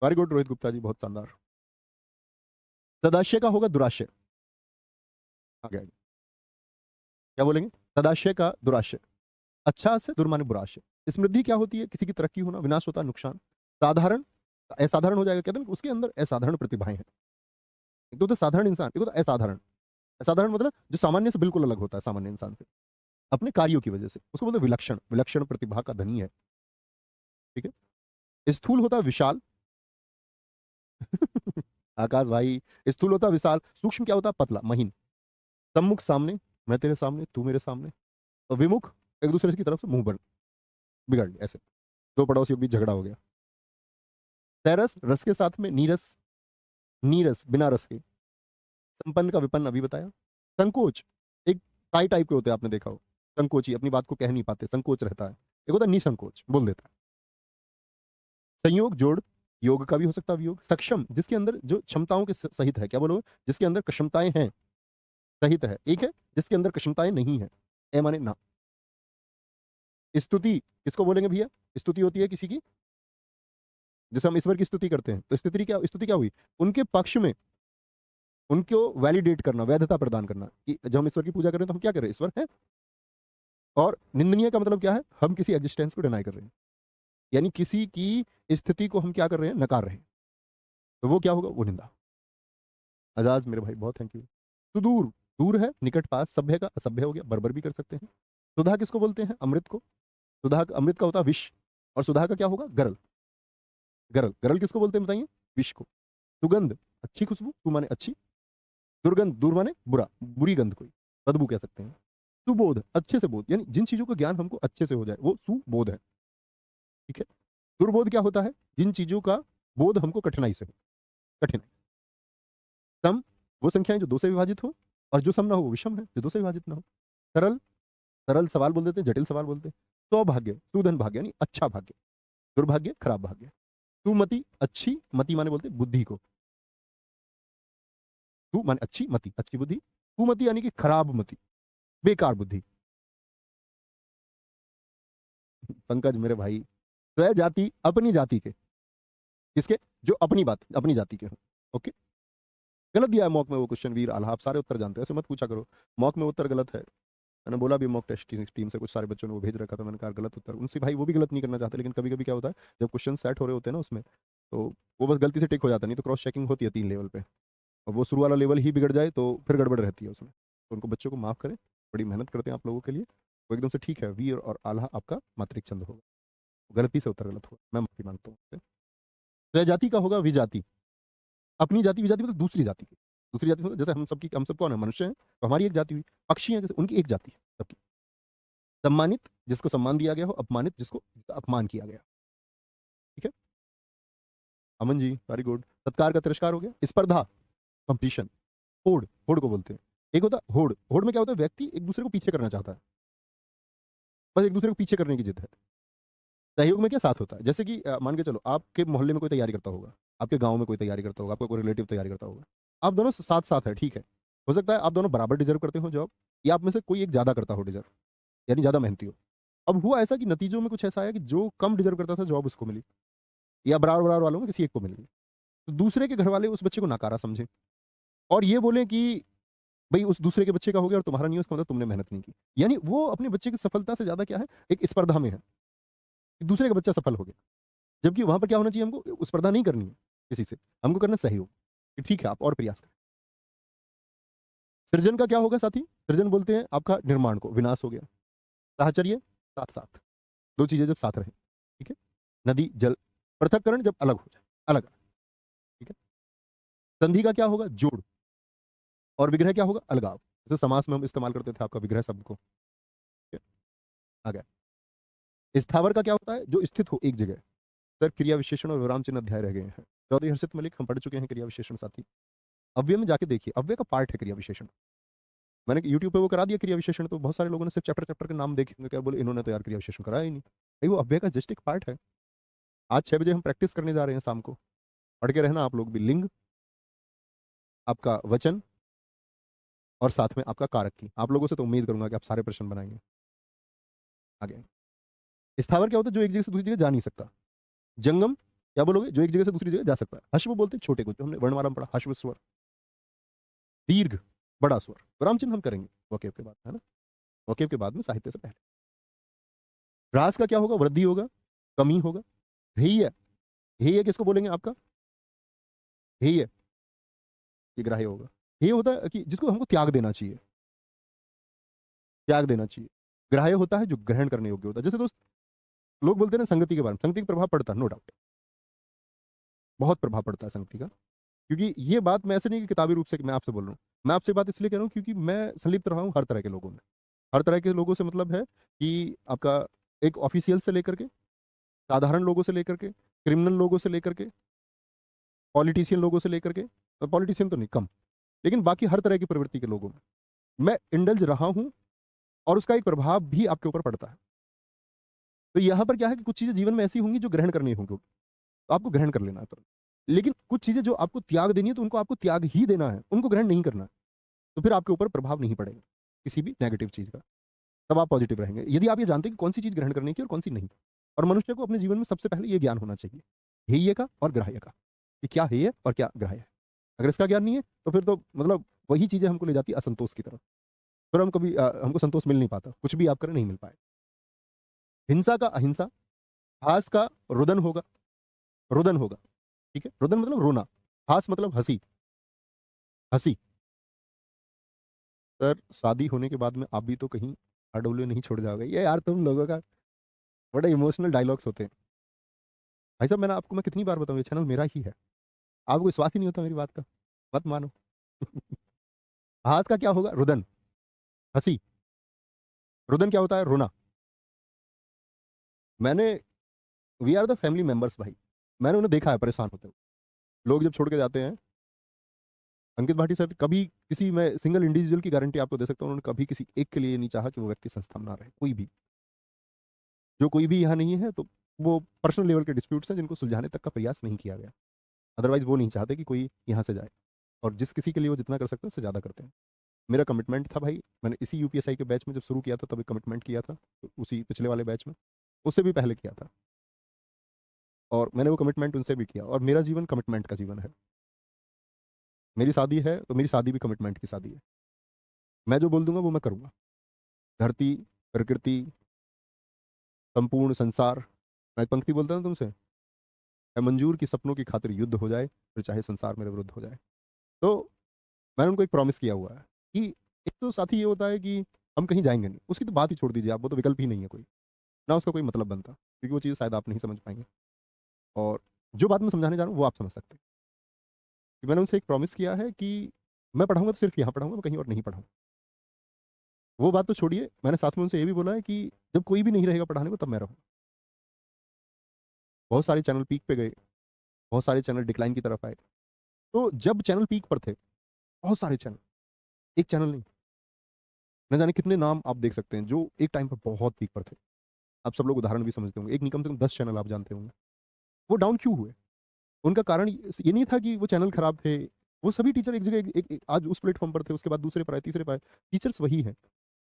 वेरी गुड रोहित गुप्ता जी, बहुत शानदार। सदाशय का होगा दुराशय। आगे आगे क्या बोलेंगे? सदाशय का दुराशय, अच्छा आशय, दुर्माने बुरा आशय। समृद्धि क्या होती है? किसी की तरक्की होना, विनाश होता है, नुकसान। साधारण, असाधारण हो जाएगा, कहते हैं उसके अंदर असाधारण प्रतिभाएं हैं। एक तो होता है साधारण इंसान, एक होता है असाधारण। असाधारण मतलब जो सामान्य से बिल्कुल अलग होता है, सामान्य इंसान से, अपने कार्यों की वजह से, उसको बोलते हैं विलक्षण। विलक्षण प्रतिभा का धनी है, ठीक है। स्थूल होता है विशाल। आकाश भाई, स्थूल होता है विशाल। सूक्ष्म क्या होता है? पतला, महीन। सम्मुख, सामने, मैं तेरे सामने, तू मेरे सामने। और विमुख, एक दूसरे की तरफ से मुंह बन, बिगड़ गए ऐसे, दो पड़ोसियों के बीच झगड़ा हो गया। तरस, रस के साथ में, नीरस, नीरस बिना रस के। संपन्न का विपन्न अभी बताया। संकोच, एक टाई टाइप के होते हैं, आपने देखा हो, संकोची, अपनी बात को कह नहीं पाते, संकोच रहता है। एक होता है निसंकोच, बोल देता है। संयोग, जोड़, योग का भी हो सकता है वियोग। सक्षम, जिसके अंदर जो क्षमताओं के सहित है, क्या बोलो, जिसके अंदर क्षमताएं हैं, सहित है। एक है जिसके अंदर क्षमताएं नहीं है, ए माने ना। स्तुति किसको बोलेंगे भैया? स्तुति होती है किसी की, जैसे हम ईश्वर की स्तुति करते हैं, तो स्तुति क्या हुई? उनके पक्ष में उनको वैलिडेट करना, वैधता प्रदान करना कि जब हम ईश्वर की पूजा कर रहे हैं तो हम क्या कर रहे हैं? ईश्वर है। और निंदनीय का मतलब क्या है? हम किसी एग्जिस्टेंस को डिनाई कर रहे हैं, यानी किसी की स्थिति को हम क्या कर रहे हैं? नकार रहे हैं। तो वो क्या होगा? वो निंदा। आजाज मेरे भाई बहुत थैंक यू। सुदूर, दूर है, निकट पास। सभ्य का असभ्य हो गया, बर्बर भी कर सकते हैं। सुधा किसको बोलते हैं? अमृत को। सुधा, अमृत का होता है विष, और सुधा का क्या होगा? गरल। गरल, गरल किसको बोलते हैं बताइए? विष को। सुगंध, अच्छी खुशबू, सु माने अच्छी। दुर्गंध, दूर माने बुरा, बुरी गंध कोई, बदबू कह सकते हैं। सुबोध, अच्छे से बोध, यानी जिन चीजों का ज्ञान हमको अच्छे से हो जाए वो सुबोध है। ठीक है। दुर्बोध क्या होता है? जिन चीजों का बोध हमको कठिनाई से हो, कठिन। सम, वो संख्याएं जो दो से विभाजित हो, और जो सम ना हो वो विषम है, जो दो से विभाजित ना हो। सरल, सरल सवाल बोल देते हैं, जटिल सवाल बोलते हैं। सौभाग्य, सुधन भाग्य यानी अच्छा भाग्य। दुर्भाग्य, खराब भाग्य। सुमति, अच्छी, मति माने बोलते हैं बुद्धि को। सु माने अच्छी, मति अच्छी बुद्धि। कुमति यानी कि खराब मति, बेकार बुद्धि। पंकज मेरे भाई, स्वय जाति, अपनी जाति के, किसके? जो अपनी बात, अपनी जाति के हो। ओके। गलत दिया है मॉक में वो क्वेश्चन, वीर आल्हा, आप सारे उत्तर जानते हो, ऐसे मत पूछा करो। मॉक में उत्तर गलत है। मैंने बोला भी मॉक टेस्ट टीम से कुछ सारे बच्चों ने वो भेज रखा था, मैंने कहा गलत उत्तर। उनसे भाई वो भी गलत नहीं करना चाहते, लेकिन कभी कभी क्या होता है जब क्वेश्चन सेट हो रहे होते हैं ना उसमें, तो वो बस गलती से टिक हो जाता, नहीं तो क्रॉस चेकिंग होती है 3 लेवल पे, और वो शुरू वाला लेवल ही बिगड़ जाए तो फिर गड़बड़ रहती है उसमें। तो उनको बच्चों को माफ करें, बड़ी मेहनत करते हैं आप लोगों के लिए। वो एकदम से ठीक है, वीर और आल्हा आपका मात्रिक छंद होगा, गलती से उत्तर गलत हुआ, मैं माफी मांगता हूँ। तो जाति का होगा विजाति। अपनी जाति, विजाति मतलब दूसरी जाति की। दूसरी जाति मतलब जैसे हम सब कौन है? मनुष्य हैं, तो हमारी एक जाति हुई। पक्षी हैं जैसे, उनकी एक जाति है सबकी। सम्मानित, जिसको सम्मान दिया गया हो। अपमानित, जिसको अपमान किया गया। ठीक है। Aman ji very good. सत्कार का तिरस्कार हो गया। स्पर्धा, कंपटीशन। होड़, होड़ को बोलते हैं। एक होता है होड़, होड़ में क्या होता है? व्यक्ति एक दूसरे को पीछे करना चाहता है, बस एक दूसरे को पीछे करने की जिद है। सहयोग में क्या साथ होता है? जैसे कि मान के चलो आपके मोहल्ले में कोई तैयारी करता होगा, आपके गांव में कोई तैयारी करता होगा, आपका कोई रिलेटिव तैयारी करता होगा, आप दोनों साथ साथ है, ठीक है। हो सकता है आप दोनों बराबर डिजर्व करते हो जॉब, या आप में से कोई एक ज्यादा करता हो डिजर्व, यानी ज्यादा मेहनती हो। अब हुआ ऐसा कि नतीजों में कुछ ऐसा आया कि जो कम डिजर्व करता था जॉब उसको मिली, या बराबर बराबर वालों में किसी एक को मिल गई। तो दूसरे के घर वाले उस बच्चे को नाकारा समझे, और ये बोले कि भाई उस दूसरे के बच्चे का हो गया और तुम्हारा नहीं हो, उसका मतलब तुमने मेहनत नहीं की। यानी वो अपने बच्चे की सफलता से ज्यादा क्या है, एक स्पर्धा में है कि दूसरे का बच्चा सफल हो गया। जबकि वहां पर क्या होना चाहिए? हमको स्पर्धा नहीं करनी है किसी से, हमको करना सहयोग कि ठीक है आप और प्रयास करें। सृजन का क्या होगा साथी? सृजन बोलते हैं आपका निर्माण को, विनाश हो गया। साहचर्य, साथ साथ, दो चीजें जब साथ रहे। ठीक है। नदी जल, पृथक्करण जब अलग हो जाए, अलग। ठीक है। संधि का क्या होगा? जोड़। और विग्रह क्या होगा? अलगाव। जैसे समास में हम इस्तेमाल करते थे आपका विग्रह शब्द को। ठीक है? आ गया। स्थावर का क्या होता है? जो स्थित हो एक जगह। सर क्रिया विशेषण और विराम चिन्ह अध्याय रह गए हैं। चौधरी हर्षित मलिक, हम पढ़ चुके हैं क्रिया विशेषण साथी। अव्यय में जाके देखिए, अव्यय का पार्ट है क्रिया विशेषण। मैंने यूट्यूब पे वो करा दिया क्रिया विशेषण, तो बहुत सारे लोगों ने सिर्फ चैप्टर चैप्टर के नाम देखे, क्या बोले इन्होंने तो यार क्रिया विशेषण कराया ही नहीं भाई, वो अव्यय का जस्ट एक पार्ट है। आज 6 बजे हम प्रैक्टिस करने जा रहे हैं शाम को, पढ़ के रहना आप लोग भी। लिंग, आपका वचन, और साथ में आपका कारक की। आप लोगों से तो उम्मीद करूंगा कि आप सारे प्रश्न बनाएंगे। आगे स्थावर क्या होता है? जो एक जगह से दूसरी जगह जा नहीं सकता। जंगम क्या बोलोगे? जो एक जगह से दूसरी जगह जा सकता है। हश्व बोलते हैं छोटे को, जो हमने वर्णमाला में पढ़ा, हश्व स्वर। दीर्घ, बड़ा स्वर। विराम चिन्ह हम करेंगे वकेव के बाद, है ना, वकेव के बाद में, साहित्य से पहले। ह्रास का क्या होगा? वृद्धि होगा, कमी होगा। हेय, हेय किसको बोलेंगे? आपका हेय, ये ग्राह्य होगा। हेय होता है कि जिसको हमको त्याग देना चाहिए, त्याग देना चाहिए। ग्राह्य होता है जो ग्रहण करने योग्य होता है। जैसे दोस्त लोग बोलते हैं ना संगति के बारे में, संगति का प्रभाव पड़ता है, नो डाउट, बहुत प्रभाव पड़ता है संगति का। क्योंकि ये बात मैं ऐसे नहीं कि किताबी रूप से मैं आपसे बोल रहा हूँ, मैं आपसे बात इसलिए कह रहा हूँ क्योंकि मैं संलिप्त रहा हूँ हर तरह के लोगों में। हर तरह के लोगों से मतलब है कि आपका एक ऑफिशियल से लेकर के, साधारण लोगों से लेकर के, क्रिमिनल लोगों से लेकर के, पॉलिटिशियन लोगों से लेकर के, पॉलिटिशियन तो नहीं कम, लेकिन बाकी हर तरह की प्रवृत्ति के लोगों में मैं इंडल्ज रहा हूं, और उसका एक प्रभाव भी आपके ऊपर पड़ता है। तो यहां पर क्या है कि कुछ चीजें जीवन में ऐसी होंगी जो ग्रहण करनी होंगी, तो आपको ग्रहण कर लेना है तुरंत। लेकिन कुछ चीजें जो आपको त्याग देनी है तो उनको आपको त्याग ही देना है, उनको ग्रहण नहीं करना है। तो फिर आपके ऊपर प्रभाव नहीं पड़ेगा किसी भी नेगेटिव चीज का, तब आप पॉजिटिव रहेंगे। यदि आप ये जानते हैं कि कौन सी चीज ग्रहण करने की और कौन सी नहीं। और मनुष्य को अपने जीवन में सबसे पहले ये ज्ञान होना चाहिए, हेय का और ग्राह्य का, कि क्या हेय और क्या ग्राह्य है। अगर इसका ज्ञान नहीं है तो फिर तो मतलब वही चीजें हमको ले जाती है असंतोष की तरफ। फिर हम कभी हमको संतोष मिल नहीं पाता, कुछ भी आप करें नहीं मिल पाए। हिंसा का अहिंसा, हास का रुदन होगा, रुदन होगा, ठीक है। रुदन मतलब रोना, हास मतलब हंसी, हंसी। सर शादी होने के बाद में आप भी तो कहीं आरडब्ल्यू नहीं छोड़ जाओगे, ये यार तुम लोगों का बड़े इमोशनल डायलॉग्स होते हैं। भाई साहब मैं कितनी बार बताऊं, ये चैनल मेरा ही है, आपको विश्वास ही नहीं होता मेरी बात का, मत मानो। हास का क्या होगा, रुदन, हंसी। रुदन क्या होता है, रोना। मैंने, we are the family members भाई, मैंने उन्हें देखा है परेशान होते हुए। लोग जब छोड़ के जाते हैं, अंकित भाटी सर कभी किसी, मैं सिंगल इंडिविजुअल की गारंटी आपको दे सकता हूँ, उन्होंने कभी किसी एक के लिए नहीं चाहा कि वो व्यक्ति संस्था में ना रहे, कोई भी। जो कोई भी यहाँ नहीं है तो वो पर्सनल लेवल के डिस्प्यूट्स हैं जिनको सुलझाने तक का प्रयास नहीं किया गया। अदरवाइज वो नहीं चाहते कि कोई यहाँ से जाए, और जिस किसी के लिए वो जितना कर सकते हैं उससे ज़्यादा करते हैं। मेरा कमिटमेंट था भाई, मैंने इसी यूपीएसआई के बैच में जब शुरू किया था तभी कमिटमेंट किया था, तो उसी पिछले वाले बैच में, उससे भी पहले किया था। और मैंने वो कमिटमेंट उनसे भी किया, और मेरा जीवन कमिटमेंट का जीवन है। मेरी शादी है तो मेरी शादी भी कमिटमेंट की शादी है। मैं जो बोल दूंगा वो मैं करूंगा। धरती, प्रकृति, संपूर्ण संसार, मैं एक पंक्ति बोलता हूँ तुमसे, है मंजूर की सपनों की खातिर युद्ध हो जाए, फिर चाहे संसार मेरे विरुद्ध हो जाए। तो मैंने उनको एक प्रॉमिस किया हुआ है कि एक तो साथी ये होता है कि हम कहीं जाएंगे नहीं, उसकी तो बात ही छोड़ दीजिए आप, वो तो विकल्प ही नहीं है कोई, ना उसका कोई मतलब बनता, क्योंकि वो चीज़ शायद आप नहीं समझ पाएंगे। और जो बात मैं समझाने जा रहा हूँ वो आप समझ सकते हैं। कि मैंने उनसे एक प्रॉमिस किया है कि मैं पढ़ाऊंगा तो सिर्फ यहाँ पढ़ाऊंगा, मैं कहीं और नहीं पढ़ाऊंगा। वो बात तो छोड़िए, मैंने साथ में उनसे ये भी बोला है कि जब कोई भी नहीं रहेगा पढ़ाने को तब मैं रहूँ। बहुत सारे चैनल पीक पे गए, बहुत सारे चैनल डिक्लाइन की तरफ आए। तो जब चैनल पीक पर थे, बहुत सारे चैनल, एक चैनल नहीं, न जाने कितने नाम आप देख सकते हैं जो एक टाइम पर बहुत पीक पर थे। आप सब लोग उदाहरण भी समझते होंगे, एक नहीं कम से कम 10 चैनल आप जानते होंगे। वो डाउन क्यों हुए? उनका कारण ये नहीं था कि वो चैनल खराब थे। वो सभी टीचर एक जगह आज उस प्लेटफॉर्म पर थे, उसके बाद दूसरे पर आए, तीसरे पर आए। टीचर्स वही है,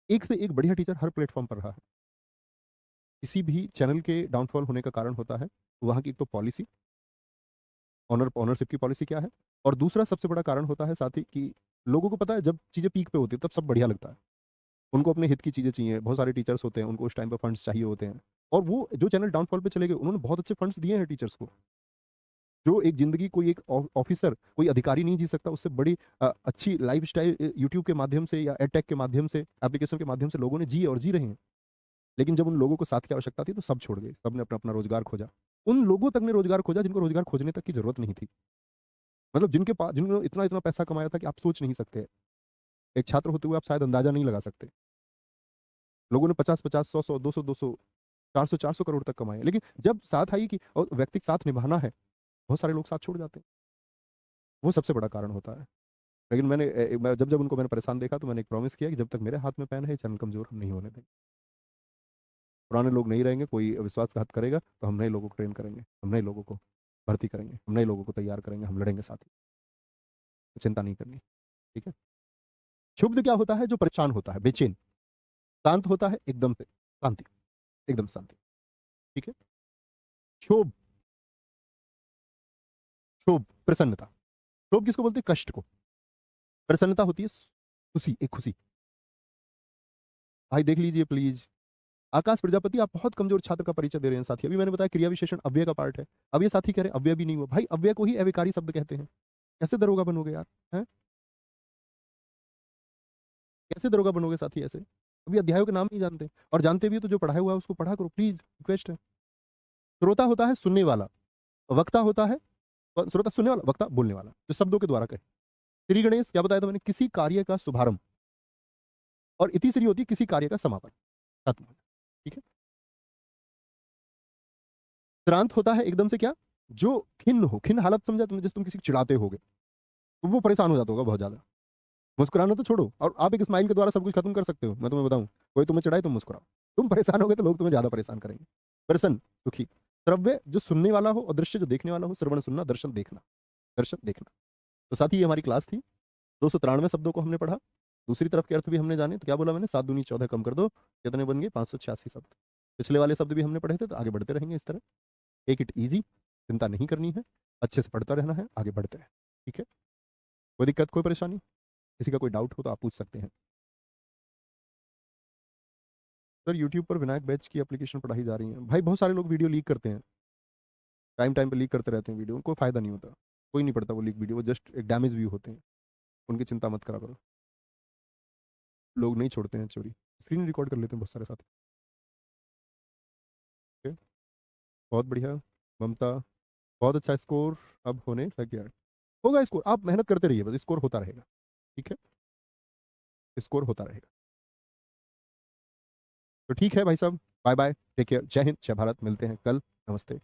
एक से एक बढ़िया टीचर हर प्लेटफॉर्म पर रहा है। किसी भी चैनल के डाउनफॉल होने का कारण होता है वहाँ की एक तो पॉलिसी, ऑनरशिप की पॉलिसी क्या है, और दूसरा सबसे बड़ा कारण होता है साथ ही कि लोगों को पता है जब चीज़ें पीक पे होती है तब सब बढ़िया लगता है। उनको अपने हित की चीज़ें चाहिए, बहुत सारे टीचर्स होते हैं, उनको उस टाइम पर फंड्स चाहिए होते हैं। और वो जो चैनल डाउनफॉल पे चले गए उन्होंने बहुत अच्छे फंड्स दिए हैं टीचर्स को। जो एक जिंदगी कोई एक ऑफिसर, कोई अधिकारी नहीं जी सकता, उससे बड़ी अच्छी लाइफ स्टाइल यूट्यूब के माध्यम से या एडटेक के माध्यम से, एप्लीकेशन के माध्यम से लोगों ने जी और जी रहे हैं। लेकिन जब उन लोगों को साथ की आवश्यकता थी तो सब छोड़ गए, सबने अपना अपना रोजगार खोजा। उन लोगों तक ने रोजगार खोजा जिनको रोजगार खोजने तक की जरूरत नहीं थी। मतलब जिनके पास, जिन्होंने इतना इतना पैसा कमाया था कि आप सोच नहीं सकते। एक छात्र होते हुए आप शायद अंदाजा नहीं लगा सकते। लोगों ने 50-50, 100-100, 200-200, 400-400 करोड़ तक कमाए। लेकिन जब साथ आई कि और व्यक्ति के साथ निभाना है, बहुत सारे लोग साथ छोड़ जाते हैं। वो सबसे बड़ा कारण होता है। लेकिन जब जब उनको मैंने परेशान देखा तो मैंने एक प्रॉमिस किया कि जब तक मेरे हाथ में पेन है चैनल कमजोर हम नहीं होने देंगे। पुराने लोग नहीं रहेंगे, कोई विश्वासघात करेगा तो हम नए लोगों को ट्रेन करेंगे, हम नए लोगों को भर्ती करेंगे, हम नए लोगों को तैयार करेंगे, हम लड़ेंगे साथ ही। तो चिंता नहीं करनी, ठीक है। क्षुब्ध क्या होता है, जो परेशान होता है, बेचैन। शांत होता है एकदम से शांति, एकदम शांति, ठीक है। क्षोभ, क्षोभ प्रसन्नता। क्षोभ किसको बोलते हैं, कष्ट को। प्रसन्नता होती है खुशी, एक खुशी। भाई देख लीजिए प्लीज, आकाश प्रजापति आप बहुत कमजोर छात्र का परिचय दे रहे हैं साथी। अभी मैंने बताया क्रिया विशेषण अव्यय का पार्ट है। अब ये साथी कह रहे हैं अव्यय भी नहीं हुआ। भाई अव्यय को ही अविकारी शब्द कहते हैं, कैसे दरोगा बनोगे यार, हैं? कैसे दरोगा बनोगे साथी ऐसे? अभी अध्यायों के नाम नहीं जानते, और जानते भी हो तो जो पढ़ाया हुआ है उसको पढ़ा करो प्लीज, रिक्वेस्ट है। श्रोता होता है सुनने वाला, वक्ता होता है, श्रोता सुनने वाला, वक्ता बोलने वाला, जो शब्दों के द्वारा कहे। श्री गणेश क्या बताया था मैंने, किसी कार्य का शुभारंभ, और इति श्री होती है किसी कार्य का समापन, खत्म, ठीक है। श्रांत होता है एकदम से क्या, जो खिन्न हो, खिन्न हालत समझा तुमने, जैसे तुम किसी को चिढ़ाते होगे तो वो परेशान हो जाता होगा बहुत ज्यादा। मुस्कुराना तो छोड़ो, और आप एक स्माइल के द्वारा सब कुछ खत्म कर सकते हो, मैं तुम्हें बताऊं। कोई तुम्हें चिढ़ाए तुम मुस्कुराओ, तुम परेशान हो गए तो लोग तुम्हें ज्यादा परेशान करेंगे। प्रसन्न, सुखी। श्रव्य जो सुनने वाला हो और दृश्य जो देखने वाला हो, श्रवण सुनना, दर्शन देखना, दर्शन देखना। तो साथ ही ये हमारी क्लास थी। 293 शब्दों को हमने पढ़ा, दूसरी तरफ के अर्थ भी हमने जाने। तो क्या बोला मैंने, 7 दूनी 14 कम कर दो, कितने बन गए, 586 शब्द। पिछले वाले शब्द भी हमने पढ़े थे, तो आगे बढ़ते रहेंगे इस तरह। टेक इट ईजी, चिंता नहीं करनी है, अच्छे से पढ़ता रहना है, आगे बढ़ते रहें। ठीक है, कोई दिक्कत, कोई परेशानी, किसी का कोई डाउट हो तो आप पूछ सकते हैं। सर यूट्यूब पर विनायक बैच की एप्लीकेशन पढ़ाई जा रही है। भाई बहुत सारे लोग वीडियो लीक करते हैं, टाइम टाइम पे लीक करते रहते हैं वीडियो, उनको फायदा नहीं होता। कोई नहीं पढ़ता वो लीक वीडियो, वो जस्ट एक डैमेज व्यू होते हैं, उनकी चिंता मत करा करो। लोग नहीं छोड़ते हैं चोरी, स्क्रीन रिकॉर्ड कर लेते हैं बहुत सारे साथी। ओके, बहुत बढ़िया ममता, बहुत अच्छा स्कोर अब होने लग गया है। होगा स्कोर, आप मेहनत करते रहिए, बस स्कोर होता रहेगा। ठीक है, स्कोर होता रहेगा। तो ठीक है भाई साहब, बाय बाय, टेक केयर, जय हिंद, जय भारत, मिलते हैं कल। नमस्ते।